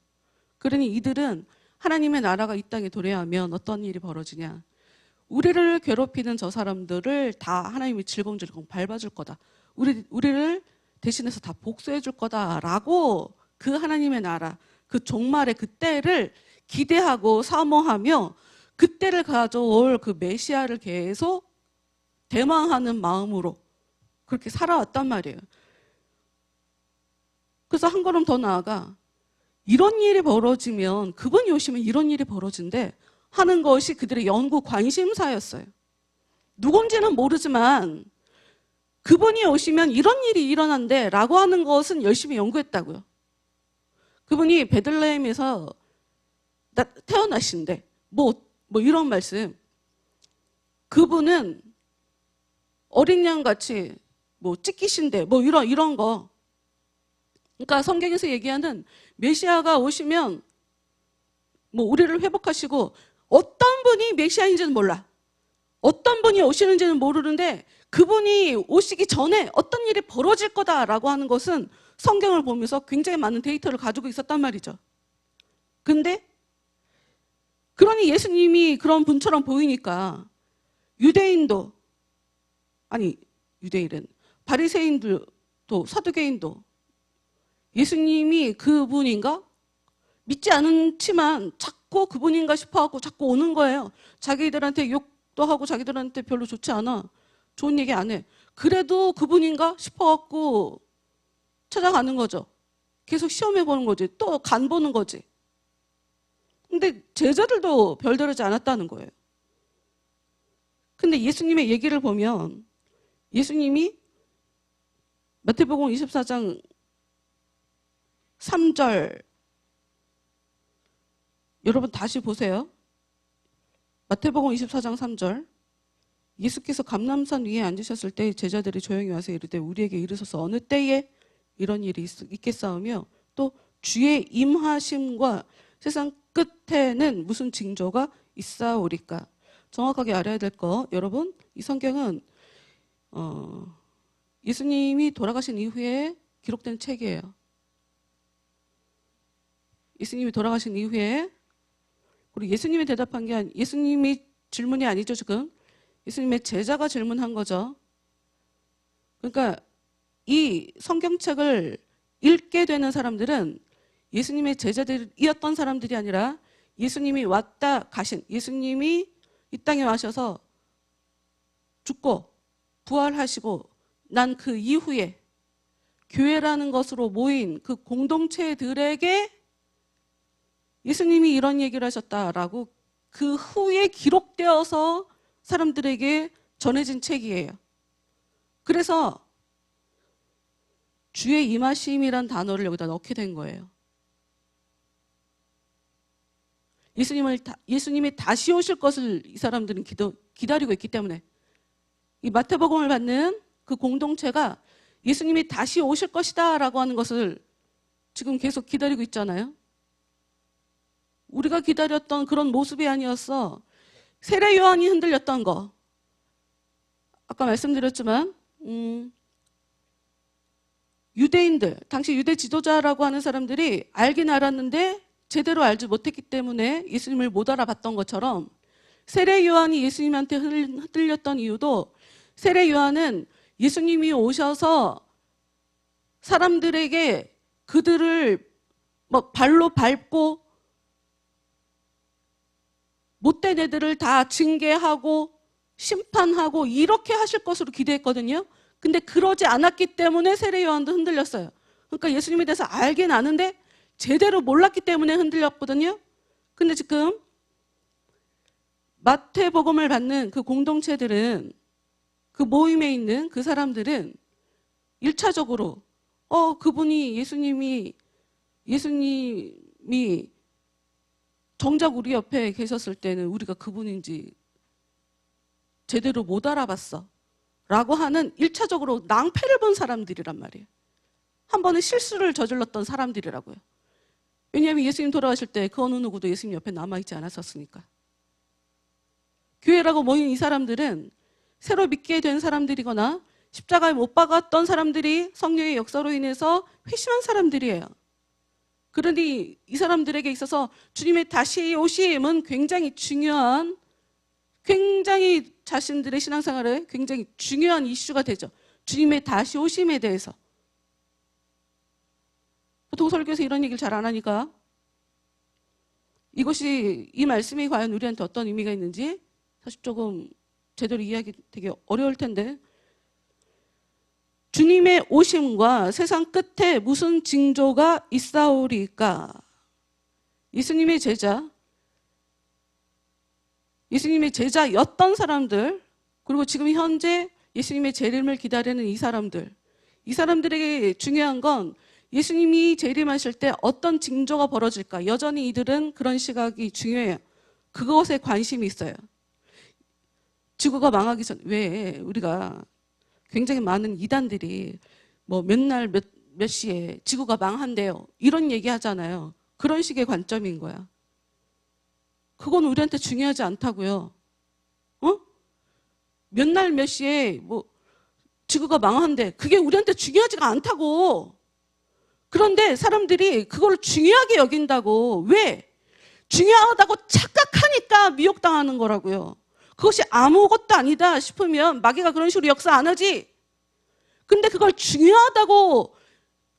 그러니 이들은 하나님의 나라가 이 땅에 도래하면 어떤 일이 벌어지냐? 우리를 괴롭히는 저 사람들을 다 하나님이 질겅질겅 밟아줄 거다. 우리를 대신해서 다 복수해 줄 거다라고 그 하나님의 나라, 그 종말의 그 때를 기대하고 사모하며 그때를 가져올 그 메시아를 계속 대망하는 마음으로 그렇게 살아왔단 말이에요. 그래서 한 걸음 더 나아가 이런 일이 벌어지면 그분이 오시면 이런 일이 벌어진대 하는 것이 그들의 연구 관심사였어요. 누군지는 모르지만 그분이 오시면 이런 일이 일어난대 라고 하는 것은 열심히 연구했다고요. 그분이 베들레헴에서 태어나신대. 뭐 이런 말씀. 그분은 어린 양같이 찢기신대. 이런 거. 그러니까 성경에서 얘기하는 메시아가 오시면 우리를 회복하시고 어떤 분이 메시아인지는 몰라. 어떤 분이 오시는지는 모르는데 그분이 오시기 전에 어떤 일이 벌어질 거다라고 하는 것은 성경을 보면서 굉장히 많은 데이터를 가지고 있었단 말이죠. 근데 그러니 예수님이 그런 분처럼 보이니까 유대인은 바리새인들도 사두개인도 예수님이 그분인가? 믿지 않지만 자꾸 그분인가 싶어하고 자꾸 오는 거예요. 자기들한테 욕도 하고 자기들한테 별로 좋지 않아. 좋은 얘기 안 해. 그래도 그분인가 싶어갖고 찾아가는 거죠. 계속 시험해 보는 거지. 또 간 보는 거지. 근데 제자들도 별다르지 않았다는 거예요. 근데 예수님의 얘기를 보면 예수님이 마태복음 24장 3절 여러분 다시 보세요. 마태복음 24장 3절 예수께서 감람산 위에 앉으셨을 때 제자들이 조용히 와서 이르되 우리에게 이르소서 어느 때에 이런 일이 있겠사오며 또 주의 임하심과 세상 끝에는 무슨 징조가 있사오리까. 정확하게 알아야 될 거, 여러분, 이 성경은 예수님이 돌아가신 이후에 기록된 책이에요. 예수님이 돌아가신 이후에, 그리고 예수님이 대답한 게 예수님이 질문이 아니죠, 지금. 예수님의 제자가 질문한 거죠. 그러니까 이 성경책을 읽게 되는 사람들은 예수님의 제자들이었던 사람들이 아니라 예수님이 왔다 가신, 예수님이 이 땅에 와셔서 죽고 부활하시고 난 그 이후에 교회라는 것으로 모인 그 공동체들에게 예수님이 이런 얘기를 하셨다라고 그 후에 기록되어서 사람들에게 전해진 책이에요. 그래서 주의 임하심이란 단어를 여기다 넣게 된 거예요. 예수님이 다시 오실 것을 이 사람들은 기다리고 있기 때문에 이 마태복음을 받는 그 공동체가 예수님이 다시 오실 것이다 라고 하는 것을 지금 계속 기다리고 있잖아요. 우리가 기다렸던 그런 모습이 아니었어. 세례 요한이 흔들렸던 거. 아까 말씀드렸지만 유대인들, 당시 유대 지도자라고 하는 사람들이 알긴 알았는데 제대로 알지 못했기 때문에 예수님을 못 알아봤던 것처럼 세례 요한이 예수님한테 흔들렸던 이유도 세례 요한은 예수님이 오셔서 사람들에게 그들을 뭐 발로 밟고 못된 애들을 다 징계하고 심판하고 이렇게 하실 것으로 기대했거든요. 근데 그러지 않았기 때문에 세례 요한도 흔들렸어요. 그러니까 예수님에 대해서 알긴 아는데 제대로 몰랐기 때문에 흔들렸거든요. 근데 지금 마태복음을 받는 그 공동체들은, 그 모임에 있는 그 사람들은 1차적으로 그분이 예수님이 정작 우리 옆에 계셨을 때는 우리가 그분인지 제대로 못 알아봤어 라고 하는 1차적으로 낭패를 본 사람들이란 말이에요. 한 번은 실수를 저질렀던 사람들이라고요. 왜냐하면 예수님 돌아가실 때 그 어느 누구도 예수님 옆에 남아있지 않았었으니까. 교회라고 모인 이 사람들은 새로 믿게 된 사람들이거나 십자가에 못 박았던 사람들이 성령의 역사로 인해서 회심한 사람들이에요. 그러니 이 사람들에게 있어서 주님의 다시 오심은 굉장히 중요한, 굉장히 자신들의 신앙생활에 굉장히 중요한 이슈가 되죠. 주님의 다시 오심에 대해서. 보통 설교에서 이런 얘기를 잘 안 하니까 이 말씀이 과연 우리한테 어떤 의미가 있는지 사실 조금 제대로 이해하기 되게 어려울 텐데, 주님의 오심과 세상 끝에 무슨 징조가 있사오리까? 예수님의 제자였던 사람들, 그리고 지금 현재 예수님의 재림을 기다리는 이 사람들에게 중요한 건 예수님이 재림하실 때 어떤 징조가 벌어질까? 여전히 이들은 그런 시각이 중요해요. 그것에 관심이 있어요. 지구가 망하기 전, 왜 우리가 굉장히 많은 이단들이 뭐 몇 날 몇 시에 지구가 망한대요, 이런 얘기 하잖아요. 그런 식의 관점인 거야. 그건 우리한테 중요하지 않다고요. 몇 날 몇 시에 뭐 지구가 망한대, 그게 우리한테 중요하지가 않다고. 그런데 사람들이 그걸 중요하게 여긴다고. 왜? 중요하다고 착각하니까 미혹당하는 거라고요. 그것이 아무것도 아니다 싶으면 마귀가 그런 식으로 역사 안 하지. 근데 그걸 중요하다고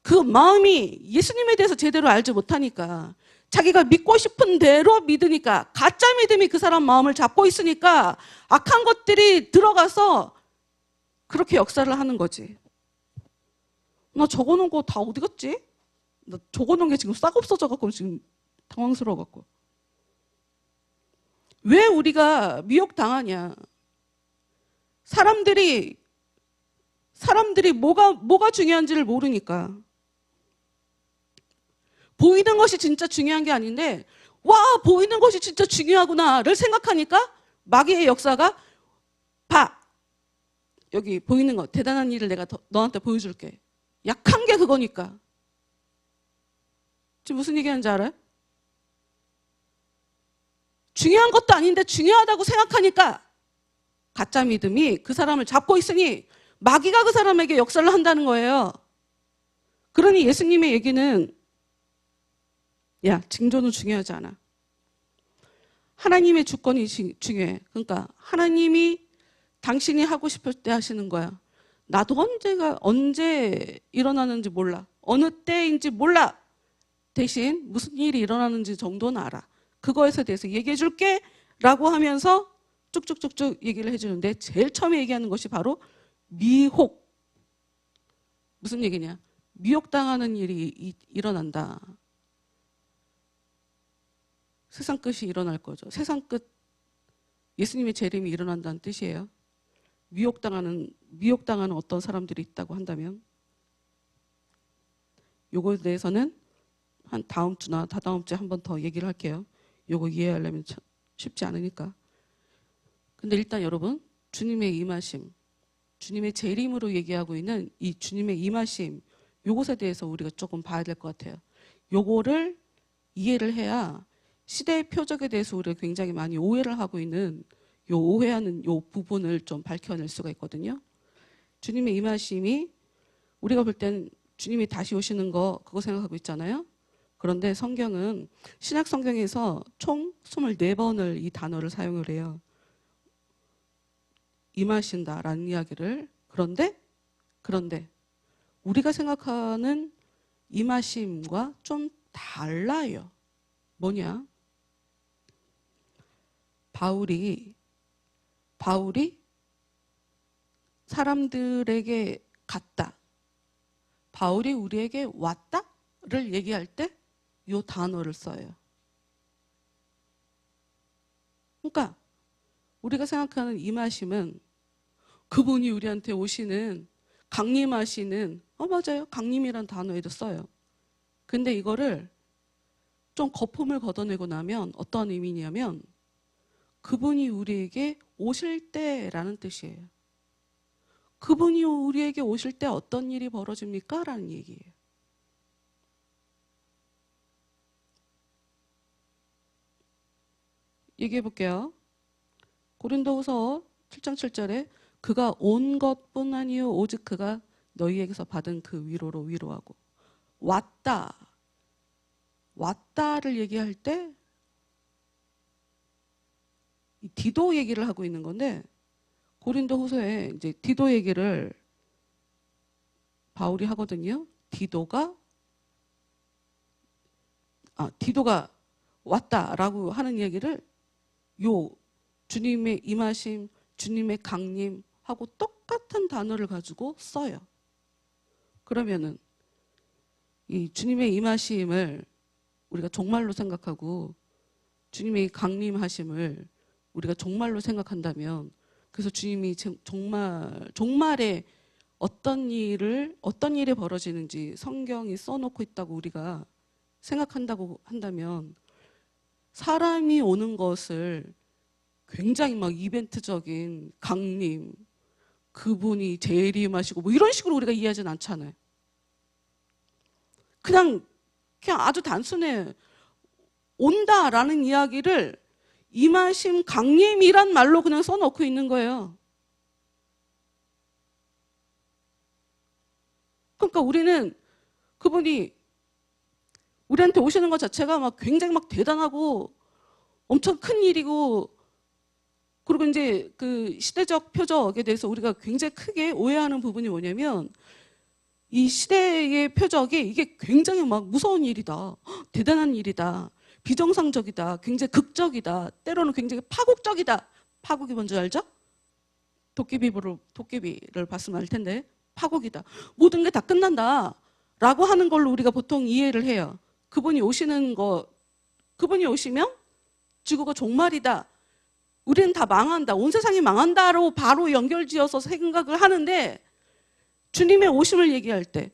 그 마음이 예수님에 대해서 제대로 알지 못하니까, 자기가 믿고 싶은 대로 믿으니까, 가짜 믿음이 그 사람 마음을 잡고 있으니까 악한 것들이 들어가서 그렇게 역사를 하는 거지. 나 적어놓은 거 다 어디 갔지? 나 적어놓은 게 지금 싹 없어져갖고 지금 당황스러워갖고. 왜 우리가 미혹당하냐? 사람들이 뭐가 중요한지를 모르니까. 보이는 것이 진짜 중요한 게 아닌데, 와, 보이는 것이 진짜 중요하구나를 생각하니까 마귀의 역사가 봐. 여기 보이는 거 대단한 일을 내가 너한테 보여줄게. 약한 게 그거니까. 지금 무슨 얘기하는지 알아요? 중요한 것도 아닌데 중요하다고 생각하니까 가짜 믿음이 그 사람을 잡고 있으니 마귀가 그 사람에게 역사를 한다는 거예요. 그러니 예수님의 얘기는 야, 징조는 중요하지 않아. 하나님의 주권이 중요해. 그러니까 하나님이 당신이 하고 싶을 때 하시는 거야. 나도 언제 일어나는지 몰라. 어느 때인지 몰라. 대신 무슨 일이 일어나는지 정도는 알아. 그거에 대해서 얘기해 줄게 라고 하면서 쭉쭉쭉쭉 얘기를 해주는데 제일 처음에 얘기하는 것이 바로 미혹. 무슨 얘기냐? 미혹당하는 일이 일어난다. 세상 끝이 일어날 거죠. 세상 끝, 예수님의 재림이 일어난다는 뜻이에요. 미혹당하는 어떤 사람들이 있다고 한다면 요거에 대해서는 한 다음 주나 다다음 주에 한 번 더 얘기를 할게요. 요거 이해하려면 참 쉽지 않으니까. 근데 일단 여러분, 주님의 임하심, 주님의 재림으로 얘기하고 있는 이 주님의 임하심, 요것에 대해서 우리가 조금 봐야 될 것 같아요. 요거를 이해를 해야 시대의 표적에 대해서 우리가 굉장히 많이 오해를 하고 있는 요 오해하는 요 부분을 좀 밝혀낼 수가 있거든요. 주님의 임하심이 우리가 볼 땐 주님이 다시 오시는 거 그거 생각하고 있잖아요. 그런데 성경은 신약 성경에서 총 24번을 이 단어를 사용을 해요. 임하신다라는 이야기를. 그런데 우리가 생각하는 임하심과 좀 달라요. 뭐냐? 바울이 사람들에게 갔다. 바울이 우리에게 왔다를 얘기할 때 이 단어를 써요. 그러니까 우리가 생각하는 임하심은 그분이 우리한테 오시는 강림하시는 맞아요. 강림이란 단어에도 써요. 근데 이거를 좀 거품을 걷어내고 나면 어떤 의미냐면 그분이 우리에게 오실 때라는 뜻이에요. 그분이 우리에게 오실 때 어떤 일이 벌어집니까? 라는 얘기예요. 얘기해 볼게요. 고린도후서 7장 7절에 그가 온 것뿐 아니요 오직 그가 너희에게서 받은 그 위로로 위로하고 왔다를 얘기할 때 디도 얘기를 하고 있는 건데 고린도후서에 이제 디도 얘기를 바울이 하거든요. 디도가 왔다라고 하는 얘기를 요 주님의 임하심, 주님의 강림하고 똑같은 단어를 가지고 써요. 그러면은 이 주님의 임하심을 우리가 종말로 생각하고 주님의 강림하심을 우리가 종말로 생각한다면 그래서 주님이 종말에 어떤 일이 벌어지는지 성경이 써놓고 있다고 우리가 생각한다고 한다면 사람이 오는 것을 굉장히 막 이벤트적인 강림, 그분이 재림하시고 뭐 이런 식으로 우리가 이해하진 않잖아요. 그냥 아주 단순해. 온다라는 이야기를 임하심, 강림이란 말로 그냥 써놓고 있는 거예요. 그러니까 우리는 그분이 우리한테 오시는 것 자체가 막 굉장히 막 대단하고 엄청 큰 일이고 그리고 이제 그 시대적 표적에 대해서 우리가 굉장히 크게 오해하는 부분이 뭐냐면 이 시대의 표적이 이게 굉장히 막 무서운 일이다. 대단한 일이다. 비정상적이다. 굉장히 극적이다. 때로는 굉장히 파국적이다. 파국이 뭔지 알죠? 도깨비를 봤으면 알 텐데 파국이다. 모든 게 다 끝난다. 라고 하는 걸로 우리가 보통 이해를 해요. 그분이 오시면 지구가 종말이다. 우리는 다 망한다. 온 세상이 망한다로 바로 연결지어서 생각을 하는데 주님의 오심을 얘기할 때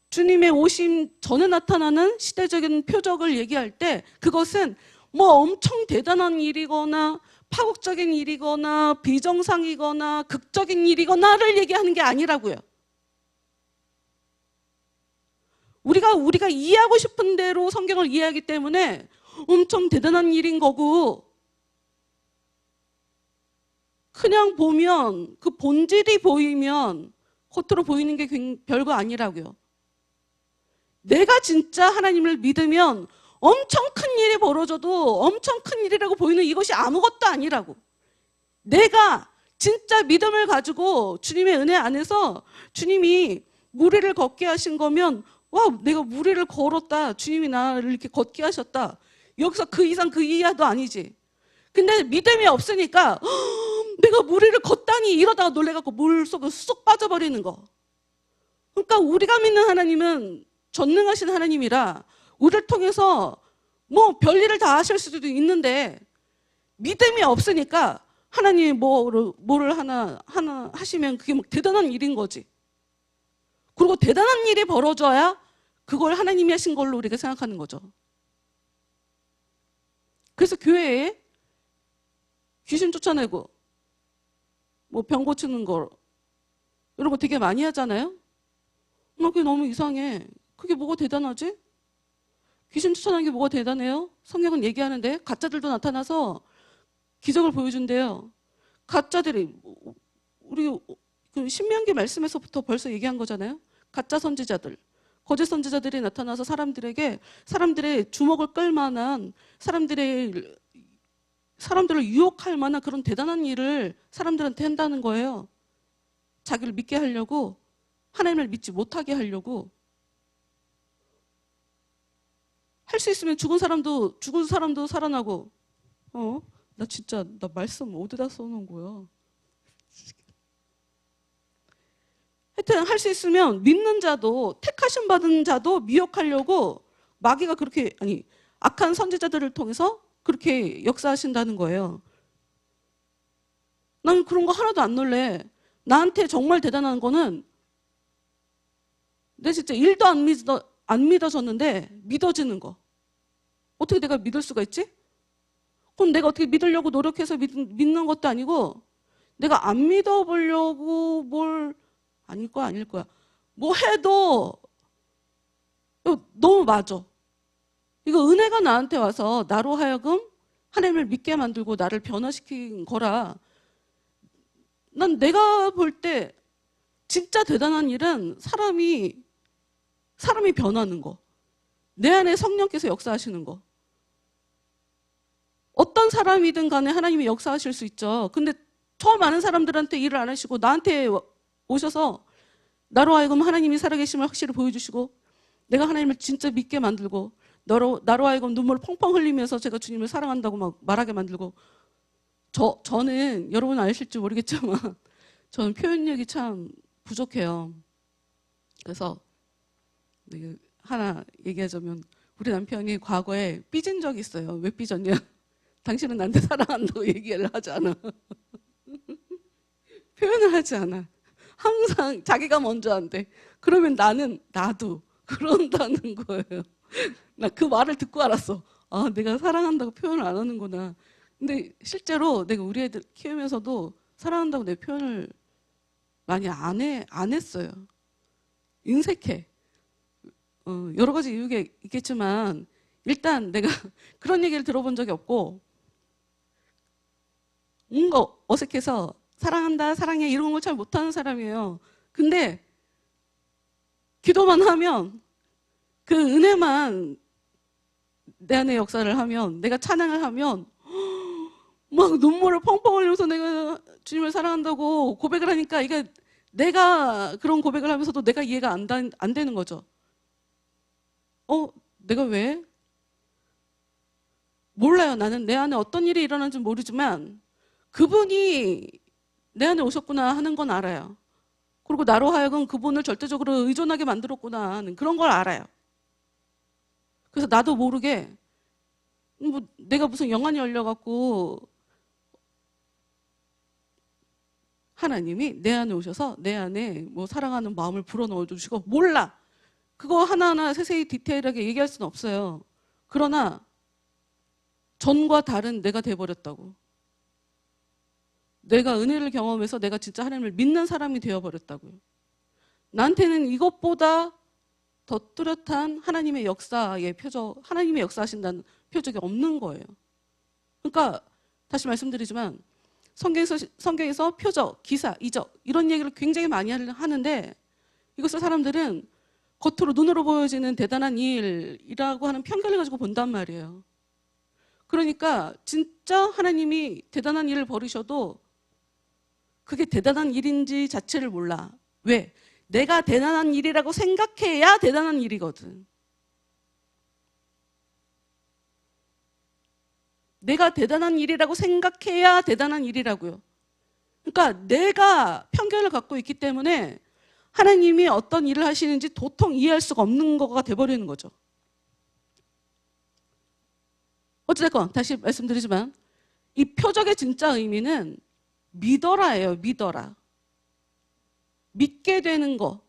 주님의 오심 전에 나타나는 시대적인 표적을 얘기할 때 그것은 뭐 엄청 대단한 일이거나 파국적인 일이거나 비정상이거나 극적인 일이거나를 얘기하는 게 아니라고요. 우리가 이해하고 싶은 대로 성경을 이해하기 때문에 엄청 대단한 일인 거고, 그냥 보면 그 본질이 보이면 겉으로 보이는 게 별거 아니라고요. 내가 진짜 하나님을 믿으면 엄청 큰 일이 벌어져도 엄청 큰 일이라고 보이는 이것이 아무것도 아니라고. 내가 진짜 믿음을 가지고 주님의 은혜 안에서 주님이 무리를 걷게 하신 거면, 와, 내가 무리를 걸었다, 주님이 나를 이렇게 걷게 하셨다, 여기서 그 이상 그 이하도 아니지. 근데 믿음이 없으니까 내가 무리를 걷다니 이러다가 놀래갖고 물속으로 쏙 빠져버리는 거. 그러니까 우리가 믿는 하나님은 전능하신 하나님이라 우리를 통해서 뭐 별일을 다 하실 수도 있는데, 믿음이 없으니까 하나님이 뭐를 하나 하시면 그게 막 대단한 일인 거지. 그리고 대단한 일이 벌어져야 그걸 하나님이 하신 걸로 우리가 생각하는 거죠. 그래서 교회에 귀신 쫓아내고 뭐 병 고치는 거 이런 거 되게 많이 하잖아요. 그게 너무 이상해. 그게 뭐가 대단하지? 귀신 쫓아내는 게 뭐가 대단해요? 성경은 얘기하는데 가짜들도 나타나서 기적을 보여준대요. 가짜들이, 우리 그 신명기 말씀에서부터 벌써 얘기한 거잖아요. 가짜 선지자들, 거짓 선지자들이 나타나서 사람들의 주목을 끌 만한, 사람들을 유혹할 만한 그런 대단한 일을 사람들한테 한다는 거예요. 자기를 믿게 하려고, 하나님을 믿지 못하게 하려고. 할 수 있으면 죽은 사람도 살아나고. 나 진짜 나 말씀 어디다 써놓은 거야. 하여튼 할 수 있으면 믿는 자도, 택하심 받은 자도 미혹하려고 마귀가 그렇게, 악한 선지자들을 통해서 그렇게 역사하신다는 거예요. 나는 그런 거 하나도 안 놀래. 나한테 정말 대단한 거는, 내 진짜 일도 안 믿어졌는데 믿어지는 거. 어떻게 내가 믿을 수가 있지? 그럼 내가 어떻게 믿으려고 노력해서 믿는 것도 아니고, 내가 안 믿어보려고 아닐 거야. 뭐 해도 너무 맞아. 이거 은혜가 나한테 와서 나로 하여금 하나님을 믿게 만들고 나를 변화시킨 거라. 난 내가 볼 때 진짜 대단한 일은 사람이 변하는 거. 내 안에 성령께서 역사하시는 거. 어떤 사람이든 간에 하나님이 역사하실 수 있죠. 근데 처음 아는 사람들한테 일을 안 하시고 나한테 오셔서 나로 하여금 하나님이 살아계심을 확실히 보여주시고, 내가 하나님을 진짜 믿게 만들고, 나로 하여금 눈물을 펑펑 흘리면서 제가 주님을 사랑한다고 막 말하게 만들고. 저는 여러분 아실지 모르겠지만 저는 표현력이 참 부족해요. 그래서 하나 얘기하자면, 우리 남편이 과거에 삐진 적이 있어요. 왜 삐졌냐? 당신은 나한테 사랑한다고 얘기를 하지 않아. 표현을 하지 않아. 항상 자기가 먼저 한대. 그러면 나도 그런다는 거예요. 나 그 말을 듣고 알았어. 아, 내가 사랑한다고 표현을 안 하는구나. 근데 실제로 내가 우리 애들 키우면서도 사랑한다고 내 표현을 많이 안 했어요. 인색해. 여러 가지 이유가 있겠지만, 일단 내가 그런 얘기를 들어본 적이 없고, 뭔가 어색해서 사랑한다, 사랑해 이런 걸 잘 못하는 사람이에요. 근데 기도만 하면, 그 은혜만 내 안에 역사를 하면, 내가 찬양을 하면 막 눈물을 펑펑 흘리면서 내가 주님을 사랑한다고 고백을 하니까, 이게 내가 그런 고백을 하면서도 내가 이해가 안 되는 거죠. 내가 왜? 몰라요. 나는 내 안에 어떤 일이 일어나는지 모르지만 그분이 내 안에 오셨구나 하는 건 알아요. 그리고 나로 하여금 그분을 절대적으로 의존하게 만들었구나 하는 그런 걸 알아요. 그래서 나도 모르게 내가 무슨 영안이 열려갖고 하나님이 내 안에 오셔서 내 안에 뭐 사랑하는 마음을 불어넣어 주시고, 몰라. 그거 하나하나 세세히 디테일하게 얘기할 수는 없어요. 그러나 전과 다른 내가 돼버렸다고. 내가 은혜를 경험해서 내가 진짜 하나님을 믿는 사람이 되어버렸다고요. 나한테는 이것보다 더 뚜렷한 하나님의 역사의 표적, 하나님의 역사하신다는 표적이 없는 거예요. 그러니까 다시 말씀드리지만 성경에서 표적, 기사, 이적 이런 얘기를 굉장히 많이 하는데 이것을 사람들은 겉으로 눈으로 보여지는 대단한 일이라고 하는 편견을 가지고 본단 말이에요. 그러니까 진짜 하나님이 대단한 일을 벌이셔도 그게 대단한 일인지 자체를 몰라. 왜? 내가 대단한 일이라고 생각해야 대단한 일이거든. 내가 대단한 일이라고 생각해야 대단한 일이라고요. 그러니까 내가 편견을 갖고 있기 때문에 하나님이 어떤 일을 하시는지 도통 이해할 수가 없는 거가 돼버리는 거죠. 어찌됐건 다시 말씀드리지만 이 표적의 진짜 의미는 믿어라예요. 믿어라. 믿게 되는 거.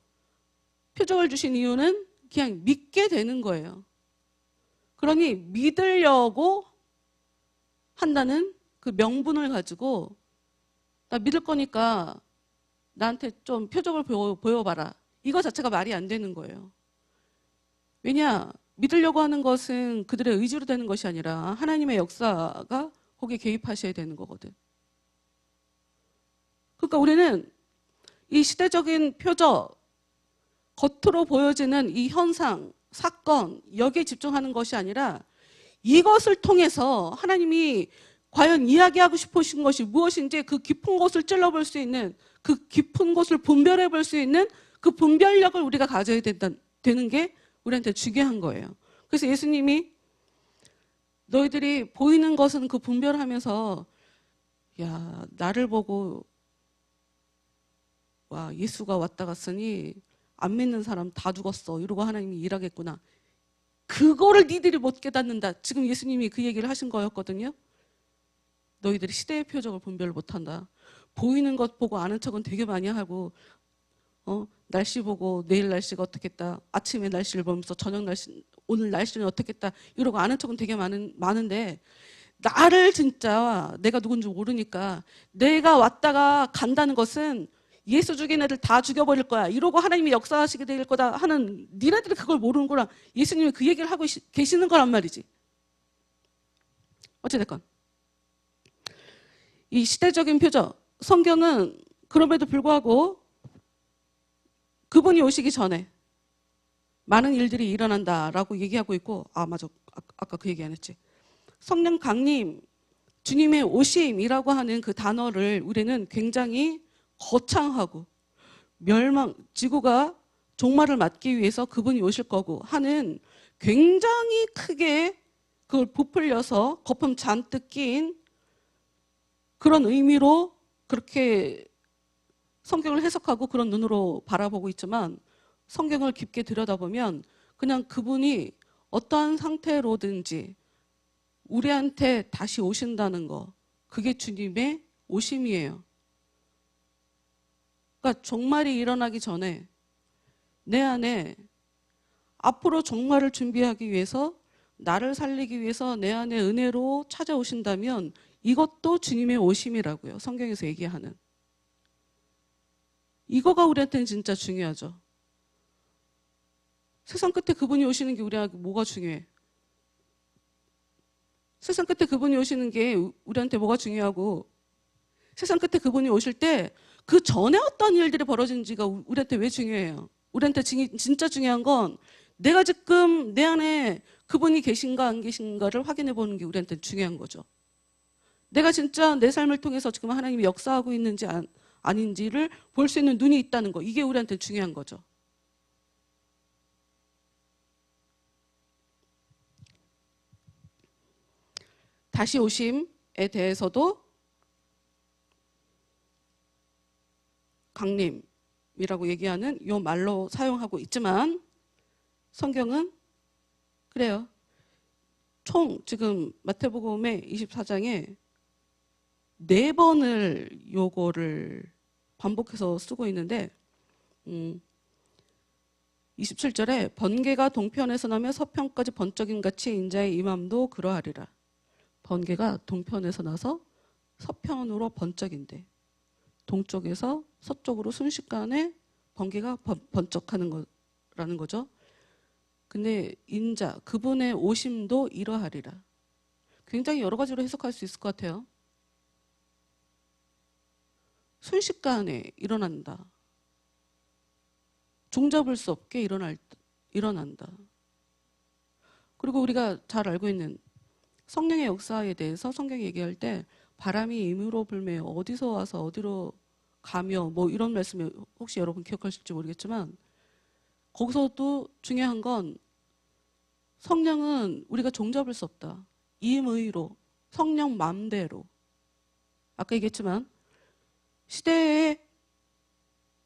표적을 주신 이유는 그냥 믿게 되는 거예요. 그러니 믿으려고 한다는 그 명분을 가지고 나 믿을 거니까 나한테 좀 표적을 보여봐라. 이거 자체가 말이 안 되는 거예요. 왜냐? 믿으려고 하는 것은 그들의 의지로 되는 것이 아니라 하나님의 역사가 거기에 개입하셔야 되는 거거든. 그러니까 우리는 이 시대적인 표적, 겉으로 보여지는 이 현상, 사건, 여기에 집중하는 것이 아니라 이것을 통해서 하나님이 과연 이야기하고 싶으신 것이 무엇인지 그 깊은 곳을 찔러볼 수 있는, 그 깊은 곳을 분별해 볼 수 있는 그 분별력을 우리가 가져야 되는 게 우리한테 중요한 거예요. 그래서 예수님이 너희들이 보이는 것은 그 분별하면서 야, 나를 보고 와, 예수가 왔다 갔으니 안 믿는 사람 다 죽었어. 이러고 하나님이 일하겠구나. 그거를 니들이 못 깨닫는다. 지금 예수님이 그 얘기를 하신 거였거든요. 너희들이 시대의 표적을 분별을 못한다. 보이는 것 보고 아는 척은 되게 많이 하고 날씨 보고 내일 날씨가 어떻겠다. 아침에 날씨를 보면서 저녁 날씨, 오늘 날씨는 어떻겠다. 이러고 아는 척은 되게 많은데 나를 진짜 내가 누군지 모르니까 내가 왔다가 간다는 것은 예수 죽인 애들 다 죽여버릴 거야. 이러고 하나님이 역사하시게 될 거다 하는 니네들이 그걸 모르는구나. 예수님이 그 얘기를 하고 계시는 거란 말이지. 어찌됐건 이 시대적인 표적, 성경은 그럼에도 불구하고 그분이 오시기 전에 많은 일들이 일어난다라고 얘기하고 있고, 맞아. 아까 그 얘기 안 했지. 성령 강림, 주님의 오심이라고 하는 그 단어를 우리는 굉장히 거창하고 지구가 종말을 맞기 위해서 그분이 오실 거고 하는 굉장히 크게 그걸 부풀려서 거품 잔뜩 낀 그런 의미로 그렇게 성경을 해석하고 그런 눈으로 바라보고 있지만 성경을 깊게 들여다보면 그냥 그분이 어떠한 상태로든지 우리한테 다시 오신다는 거, 그게 주님의 오심이에요. 그러니까 종말이 일어나기 전에 내 안에 앞으로 종말을 준비하기 위해서 나를 살리기 위해서 내 안에 은혜로 찾아오신다면 이것도 주님의 오심이라고요. 성경에서 얘기하는. 이거가 우리한테는 진짜 중요하죠. 세상 끝에 그분이 오시는 게 우리한테 뭐가 중요해? 세상 끝에 그분이 오시는 게 우리한테 뭐가 중요하고 세상 끝에 그분이 오실 때 그 전에 어떤 일들이 벌어진지가 우리한테 왜 중요해요? 우리한테 진짜 중요한 건 내가 지금 내 안에 그분이 계신가 안 계신가를 확인해 보는 게 우리한테 중요한 거죠. 내가 진짜 내 삶을 통해서 지금 하나님이 역사하고 있는지 아닌지를 볼 수 있는 눈이 있다는 거, 이게 우리한테 중요한 거죠. 다시 오심에 대해서도 강림이라고 얘기하는 이 말로 사용하고 있지만 성경은 그래요. 총 지금 마태복음의 24장에 4번을 요거를 반복해서 쓰고 있는데 27절에 번개가 동편에서 나며 서편까지 번쩍임 같이 인자의 임함도 그러하리라. 번개가 동편에서 나서 서편으로 번쩍인데 동쪽에서 서쪽으로 순식간에 번개가 번쩍하는 거라는 거죠. 근데 인자, 그분의 오심도 이러하리라. 굉장히 여러 가지로 해석할 수 있을 것 같아요. 순식간에 일어난다. 종잡을 수 없게 일어난다. 그리고 우리가 잘 알고 있는 성령의 역사에 대해서 성경이 얘기할 때 바람이 임으로 불며 어디서 와서 어디로 가며 뭐 이런 말씀을 혹시 여러분 기억하실지 모르겠지만 거기서도 중요한 건 성령은 우리가 종잡을 수 없다. 임의로, 성령 맘대로. 아까 얘기했지만 시대의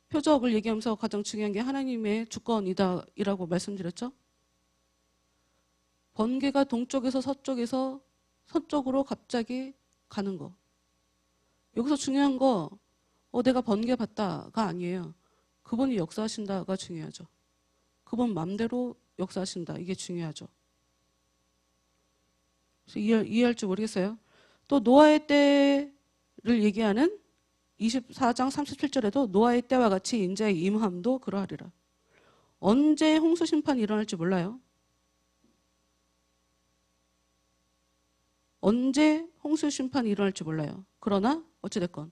표적을 얘기하면서 가장 중요한 게 하나님의 주권이다라고 말씀드렸죠. 번개가 동쪽에서 서쪽에서 서쪽으로 갑자기 가는 거. 여기서 중요한 거 내가 번개 봤다가 아니에요. 그분이 역사하신다가 중요하죠. 그분 맘대로 역사하신다. 이게 중요하죠. 이해할지 모르겠어요. 또 노아의 때를 얘기하는 24장 37절에도 노아의 때와 같이 인자의 임함도 그러하리라. 언제 홍수 심판이 일어날지 몰라요. 언제 홍수 심판이 일어날지 몰라요. 그러나 어찌됐건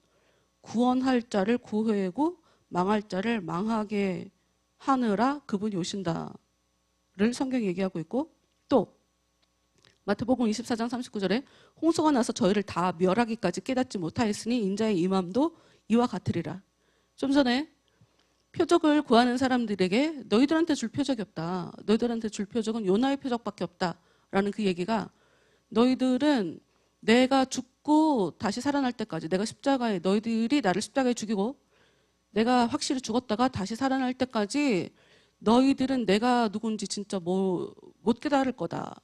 구원할 자를 구하고 망할 자를 망하게 하느라 그분이 오신다를 성경이 얘기하고 있고, 또 마태복음 24장 39절에 홍수가 나서 저희를 다 멸하기까지 깨닫지 못하였으니 인자의 임함도 이와 같으리라. 좀 전에 표적을 구하는 사람들에게 너희들한테 줄 표적이 없다. 너희들한테 줄 표적은 요나의 표적밖에 없다라는 그 얘기가, 너희들은 내가 죽고 다시 살아날 때까지, 내가 십자가에, 너희들이 나를 십자가에 죽이고 내가 확실히 죽었다가 다시 살아날 때까지 너희들은 내가 누군지 진짜 못 깨달을 거다.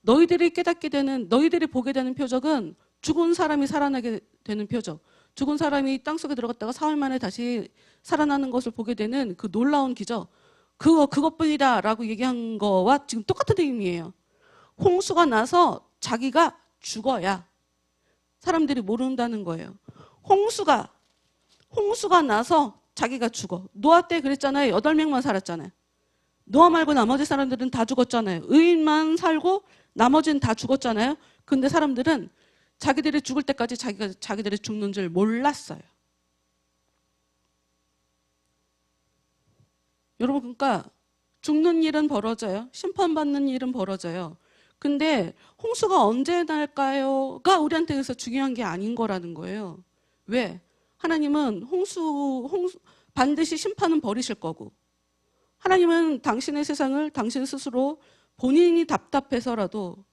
너희들이 깨닫게 되는, 너희들이 보게 되는 표적은 죽은 사람이 살아나게 되는 표적, 죽은 사람이 땅속에 들어갔다가 사흘 만에 다시 살아나는 것을 보게 되는 그 놀라운 기적, 그것뿐이다 라고 얘기한 거와 지금 똑같은 의미예요. 홍수가 나서 자기가 죽어야 사람들이 모른다는 거예요. 홍수가 나서 자기가 죽어. 노아 때 그랬잖아요. 8명만 살았잖아요. 노아 말고 나머지 사람들은 다 죽었잖아요. 의인만 살고 나머지는 다 죽었잖아요. 근데 사람들은 자기들이 죽을 때까지 자기들이 죽는 줄 몰랐어요. 여러분, 그러니까 죽는 일은 벌어져요. 심판받는 일은 벌어져요. 근데 홍수가 언제 날까요?가 우리한테 그래서 중요한 게 아닌 거라는 거예요. 왜? 하나님은 홍수 반드시 심판은 버리실 거고, 하나님은 당신의 세상을 당신 스스로 본인이 답답해서라도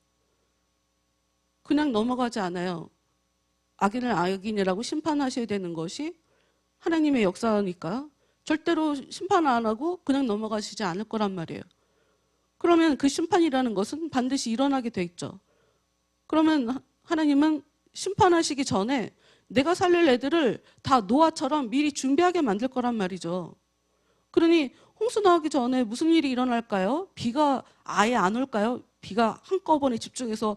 그냥 넘어가지 않아요. 악인을 악인이라고 심판하셔야 되는 것이 하나님의 역사니까 절대로 심판 안 하고 그냥 넘어가시지 않을 거란 말이에요. 그러면 그 심판이라는 것은 반드시 일어나게 돼 있죠. 그러면 하나님은 심판하시기 전에 내가 살릴 애들을 다 노아처럼 미리 준비하게 만들 거란 말이죠. 그러니 홍수 나기 전에 무슨 일이 일어날까요? 비가 아예 안 올까요? 비가 한꺼번에 집중해서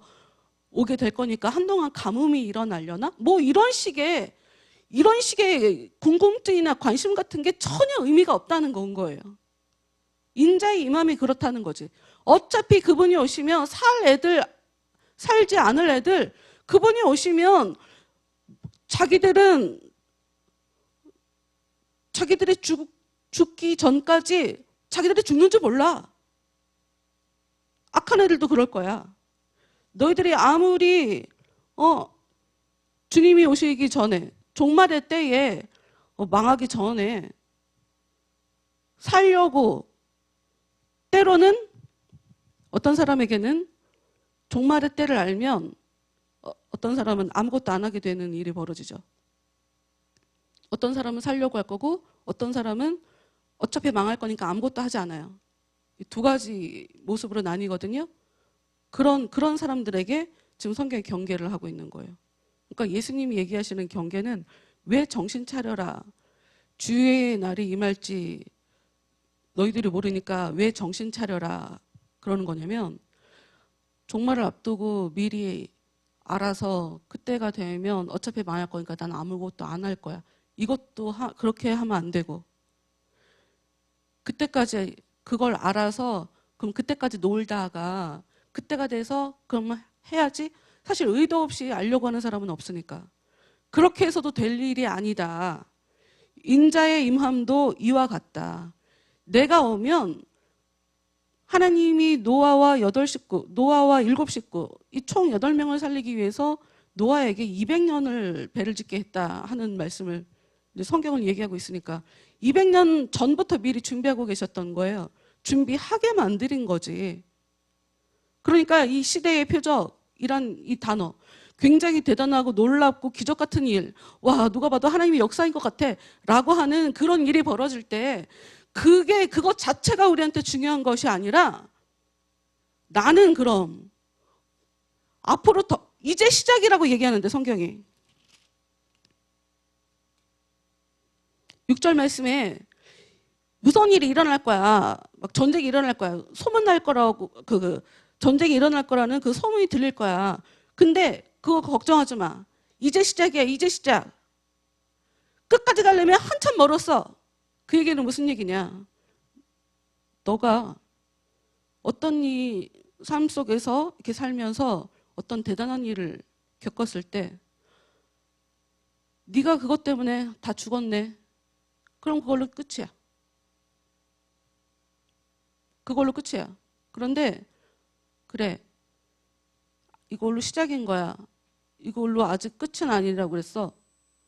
오게 될 거니까 한동안 가뭄이 일어나려나? 뭐 이런 식의 궁금증이나 관심 같은 게 전혀 의미가 없다는 건 거예요. 인자의 임함이 그렇다는 거지. 어차피 그분이 오시면 살지 않을 애들, 그분이 오시면 자기들이 죽기 전까지 자기들이 죽는 줄 몰라. 악한 애들도 그럴 거야. 너희들이 아무리 주님이 오시기 전에, 종말의 때에 망하기 전에 살려고, 때로는 어떤 사람에게는 종말의 때를 알면 어떤 사람은 아무것도 안 하게 되는 일이 벌어지죠. 어떤 사람은 살려고 할 거고, 어떤 사람은 어차피 망할 거니까 아무것도 하지 않아요. 이 두 가지 모습으로 나뉘거든요. 그런 사람들에게 지금 성경이 경계를 하고 있는 거예요. 그러니까 예수님이 얘기하시는 경계는, 왜 정신 차려라, 주의 날이 임할지 너희들이 모르니까 왜 정신 차려라 그러는 거냐면, 종말을 앞두고 미리 알아서 그때가 되면 어차피 망할 거니까 난 아무것도 안 할 거야. 이것도 그렇게 하면 안 되고, 그때까지 그걸 알아서 그럼 그때까지 놀다가 그때가 돼서 그러면 해야지. 사실 의도 없이 알려고 하는 사람은 없으니까. 그렇게 해서도 될 일이 아니다. 인자의 임함도 이와 같다. 내가 오면 하나님이 노아와 8식구, 노아와 7식구, 이 총 8명을 살리기 위해서 노아에게 200년을 배를 짓게 했다 하는 말씀을 이제 성경을 얘기하고 있으니까 200년 전부터 미리 준비하고 계셨던 거예요. 준비하게 만드린 거지. 그러니까 이 시대의 표적이란 이 단어, 굉장히 대단하고 놀랍고 기적 같은 일, 와 누가 봐도 하나님의 역사인 것 같아 라고 하는 그런 일이 벌어질 때 그것 자체가 우리한테 중요한 것이 아니라 나는 그럼 앞으로 더 이제 시작이라고 얘기하는데 성경이 6절 말씀에 무서운 일이 일어날 거야. 막 전쟁이 일어날 거야. 소문 날 거라고 전쟁이 일어날 거라는 그 소문이 들릴 거야. 근데 그거 걱정하지 마. 이제 시작이야. 이제 시작. 끝까지 가려면 한참 멀었어. 그 얘기는 무슨 얘기냐? 너가 어떤 이 삶 속에서 이렇게 살면서 어떤 대단한 일을 겪었을 때 네가 그것 때문에 다 죽었네. 그럼 그걸로 끝이야. 그걸로 끝이야. 그런데 그래. 이걸로 시작인 거야. 이걸로 아직 끝은 아니라고 그랬어.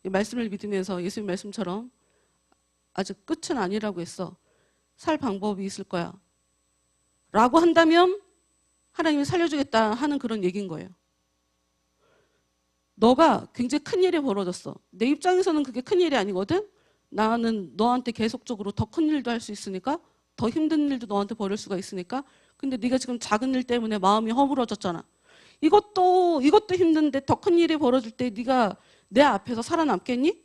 이 말씀을 믿으면서 예수님 말씀처럼 아직 끝은 아니라고 했어. 살 방법이 있을 거야. 라고 한다면 하나님이 살려주겠다 하는 그런 얘기인 거예요. 너가 굉장히 큰 일이 벌어졌어. 내 입장에서는 그게 큰 일이 아니거든. 나는 너한테 계속적으로 더 큰 일도 할 수 있으니까, 더 힘든 일도 너한테 벌일 수가 있으니까. 근데 네가 지금 작은 일 때문에 마음이 허물어졌잖아. 이것도 힘든데 더 큰 일이 벌어질 때 네가 내 앞에서 살아남겠니?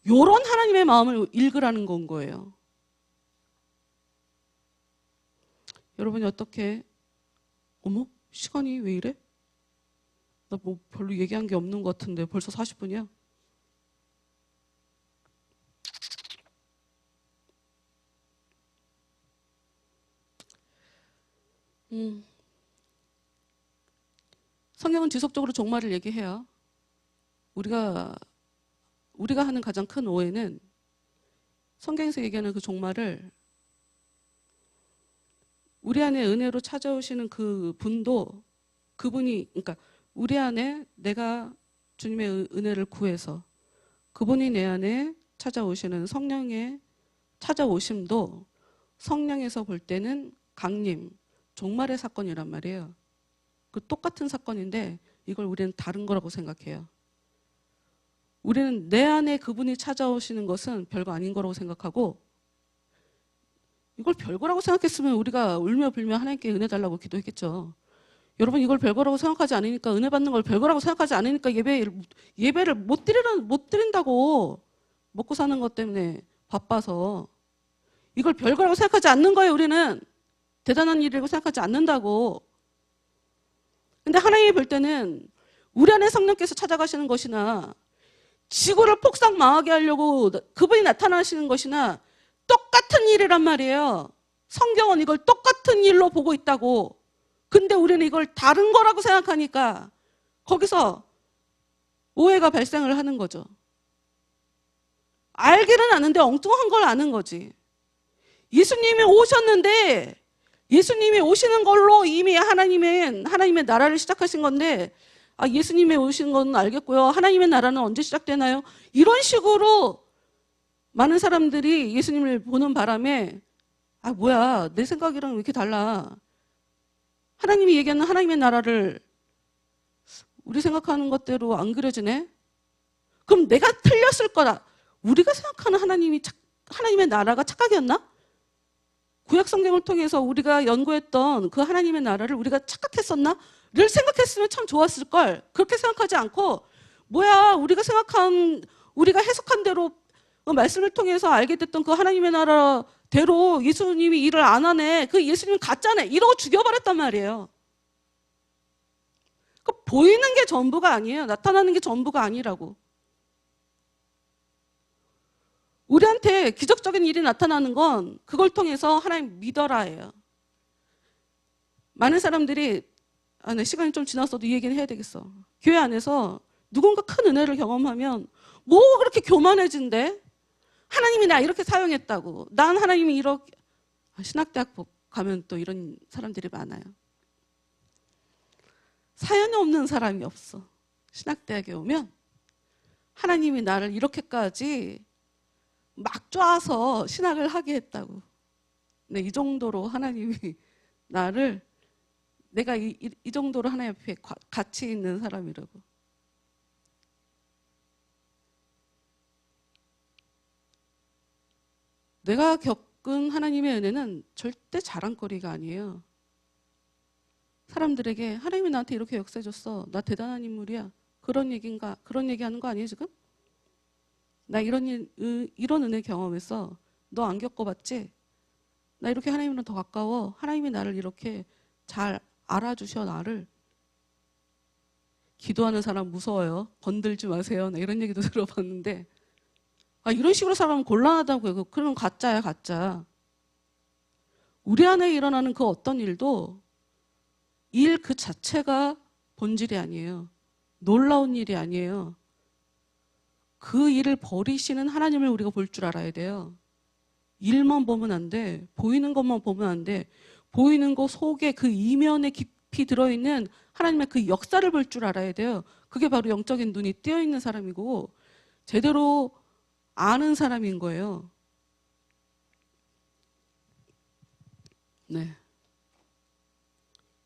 요런 하나님의 마음을 읽으라는 건 거예요. 여러분이 어떻게 어머? 시간이 왜 이래? 나 뭐 별로 얘기한 게 없는 것 같은데 벌써 40분이야? 성경은 지속적으로 종말을 얘기해요. 우리가 하는 가장 큰 오해는 성경에서 얘기하는 그 종말을 우리 안에 은혜로 찾아오시는 그 분도 그분이, 그러니까 우리 안에 내가 주님의 은혜를 구해서 그분이 내 안에 찾아오시는 성령의 찾아오심도 성령에서 볼 때는 강림, 종말의 사건이란 말이에요. 그 똑같은 사건인데 이걸 우리는 다른 거라고 생각해요. 우리는 내 안에 그분이 찾아오시는 것은 별거 아닌 거라고 생각하고, 이걸 별거라고 생각했으면 우리가 울며 불며 하나님께 은혜 달라고 기도했겠죠. 여러분, 이걸 별거라고 생각하지 않으니까, 은혜 받는 걸 별거라고 생각하지 않으니까 예배를 못 드린다고. 먹고 사는 것 때문에 바빠서. 이걸 별거라고 생각하지 않는 거예요. 우리는 대단한 일이라고 생각하지 않는다고. 근데 하나님이 볼 때는 우리 안에 성령께서 찾아가시는 것이나 지구를 폭삭 망하게 하려고 그분이 나타나시는 것이나 똑같은 일이란 말이에요. 성경은 이걸 똑같은 일로 보고 있다고. 근데 우리는 이걸 다른 거라고 생각하니까 거기서 오해가 발생을 하는 거죠. 알기는 아는데 엉뚱한 걸 아는 거지. 예수님이 오셨는데, 예수님이 오시는 걸로 이미 하나님의 나라를 시작하신 건데, 예수님이 오신 건 알겠고요. 하나님의 나라는 언제 시작되나요? 이런 식으로 많은 사람들이 예수님을 보는 바람에 뭐야, 내 생각이랑 왜 이렇게 달라? 하나님이 얘기하는 하나님의 나라를 우리 생각하는 것대로 안 그려지네? 그럼 내가 틀렸을 거다. 우리가 생각하는 하나님의 나라가 착각이었나? 구약 성경을 통해서 우리가 연구했던 그 하나님의 나라를 우리가 착각했었나? 를 생각했으면 참 좋았을 걸. 그렇게 생각하지 않고, 뭐야, 우리가 해석한 대로 말씀을 통해서 알게 됐던 그 하나님의 나라대로 예수님이 일을 안 하네. 그 예수님 가짜네. 이러고 죽여버렸단 말이에요. 보이는 게 전부가 아니에요. 나타나는 게 전부가 아니라고. 우리한테 기적적인 일이 나타나는 건 그걸 통해서 하나님 믿어라예요. 많은 사람들이 내 시간이 좀 지났어도 이 얘기는 해야 되겠어. 교회 안에서 누군가 큰 은혜를 경험하면 뭐 그렇게 교만해진대? 하나님이 나 이렇게 사용했다고. 난 하나님이 이렇게. 신학대학 가면 또 이런 사람들이 많아요. 사연이 없는 사람이 없어. 신학대학에 오면 하나님이 나를 이렇게까지 막 쪼아서 신학을 하게 했다고. 네, 이 정도로 하나님이 나를, 내가 이 정도로 하나님 앞에 가치 있는 사람이라고. 내가 겪은 하나님의 은혜는 절대 자랑거리가 아니에요. 사람들에게 하나님이 나한테 이렇게 역사해줬어. 나 대단한 인물이야. 그런 얘기인가? 그런 얘기하는 거 아니에요 지금? 나 이런 은혜 경험했어. 너 안 겪어봤지? 나 이렇게 하나님이랑 더 가까워. 하나님이 나를 이렇게 잘 알아주셔 나를. 기도하는 사람 무서워요. 건들지 마세요. 나 이런 얘기도 들어봤는데 이런 식으로 살아가면 곤란하다고요. 그러면 가짜야 가짜. 우리 안에 일어나는 그 어떤 일도 일 그 자체가 본질이 아니에요. 놀라운 일이 아니에요. 그 일을 벌이시는 하나님을 우리가 볼 줄 알아야 돼요. 일만 보면 안 돼. 보이는 것만 보면 안 돼. 보이는 것 속에 그 이면에 깊이 들어있는 하나님의 그 역사를 볼 줄 알아야 돼요. 그게 바로 영적인 눈이 띄어있는 사람이고 제대로 아는 사람인 거예요. 네.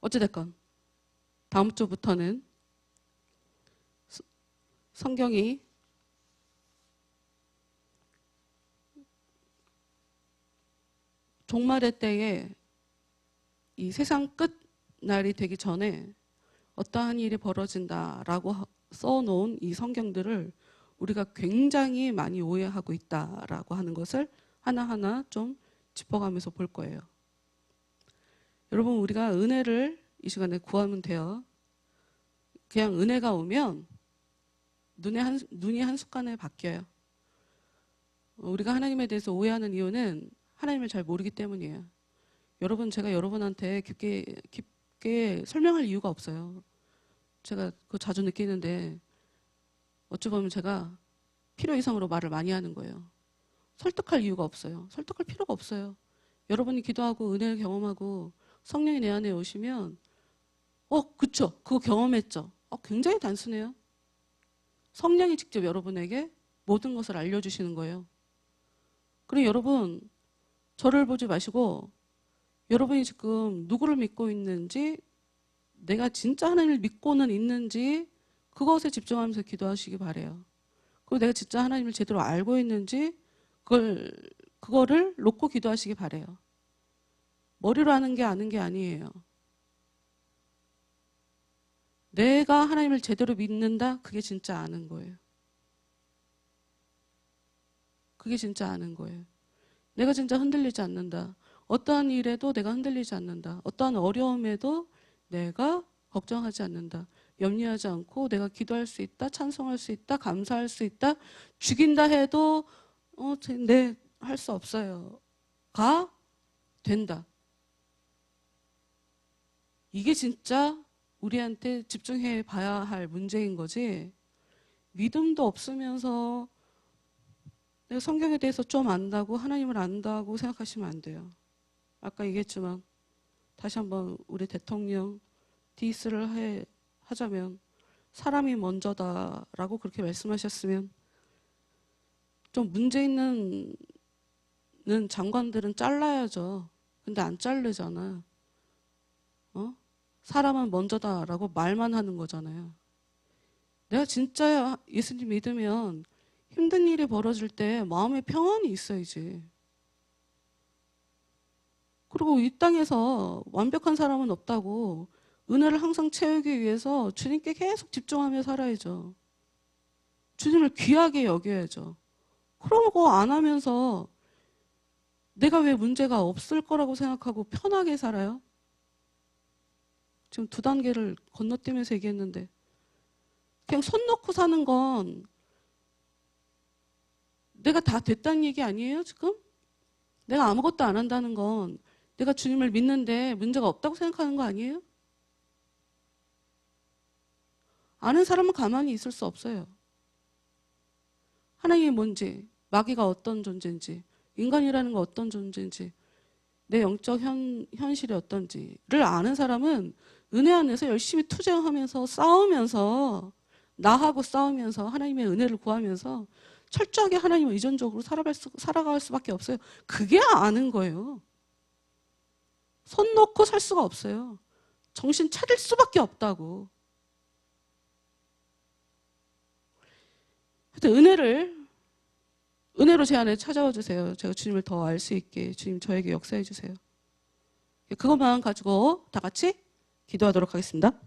어찌됐건 다음 주부터는 성경이 종말의 때에 이 세상 끝 날이 되기 전에 어떠한 일이 벌어진다라고 써놓은 이 성경들을 우리가 굉장히 많이 오해하고 있다라고 하는 것을 하나하나 좀 짚어가면서 볼 거예요. 여러분, 우리가 은혜를 이 시간에 구하면 돼요. 그냥 은혜가 오면 눈이 한순간에 바뀌어요. 우리가 하나님에 대해서 오해하는 이유는 하나님을 잘 모르기 때문이에요. 여러분, 제가 여러분한테 깊게 설명할 이유가 없어요. 제가 그거 자주 느끼는데 어찌 보면 제가 필요 이상으로 말을 많이 하는 거예요. 설득할 이유가 없어요. 설득할 필요가 없어요. 여러분이 기도하고 은혜를 경험하고 성령이 내 안에 오시면 그쵸? 그거 경험했죠? 굉장히 단순해요. 성령이 직접 여러분에게 모든 것을 알려주시는 거예요. 그리고 여러분, 저를 보지 마시고 여러분이 지금 누구를 믿고 있는지, 내가 진짜 하나님을 믿고는 있는지 그것에 집중하면서 기도하시기 바래요. 그리고 내가 진짜 하나님을 제대로 알고 있는지 그거를 놓고 기도하시기 바래요. 머리로 아는 게 아니에요. 내가 하나님을 제대로 믿는다? 그게 진짜 아는 거예요. 그게 진짜 아는 거예요. 내가 진짜 흔들리지 않는다. 어떠한 일에도 내가 흔들리지 않는다. 어떠한 어려움에도 내가 걱정하지 않는다. 염려하지 않고 내가 기도할 수 있다. 찬송할 수 있다. 감사할 수 있다. 죽인다 해도 네, 할 수 없어요. 된다. 이게 진짜 우리한테 집중해 봐야 할 문제인 거지. 믿음도 없으면서 내가 성경에 대해서 좀 안다고 하나님을 안다고 생각하시면 안 돼요. 아까 얘기했지만 다시 한번 우리 대통령 디스를 하자면 사람이 먼저다라고 그렇게 말씀하셨으면 좀 문제 있는 장관들은 잘라야죠. 근데 안 자르잖아. 사람은 먼저다라고 말만 하는 거잖아요. 내가 진짜 예수님 믿으면 힘든 일이 벌어질 때 마음에 평안이 있어야지. 그리고 이 땅에서 완벽한 사람은 없다고 은혜를 항상 채우기 위해서 주님께 계속 집중하며 살아야죠. 주님을 귀하게 여겨야죠. 그러고 안 하면서 내가 왜 문제가 없을 거라고 생각하고 편하게 살아요? 지금 2단계를 건너뛰면서 얘기했는데 그냥 손 놓고 사는 건 내가 다 됐다는 얘기 아니에요, 지금? 내가 아무것도 안 한다는 건 내가 주님을 믿는데 문제가 없다고 생각하는 거 아니에요? 아는 사람은 가만히 있을 수 없어요. 하나님이 뭔지, 마귀가 어떤 존재인지, 인간이라는 거 어떤 존재인지, 내 영적 현실이 어떤지를 아는 사람은 은혜 안에서 열심히 투쟁하면서 싸우면서 나하고 싸우면서 하나님의 은혜를 구하면서 철저하게 하나님을 의존적으로 살아갈 수밖에 없어요. 그게 아는 거예요. 손 놓고 살 수가 없어요. 정신 차릴 수밖에 없다고. 하여튼 은혜로 제 안에 찾아와 주세요. 제가 주님을 더 알 수 있게 주님 저에게 역사해 주세요. 그것만 가지고 다 같이 기도하도록 하겠습니다.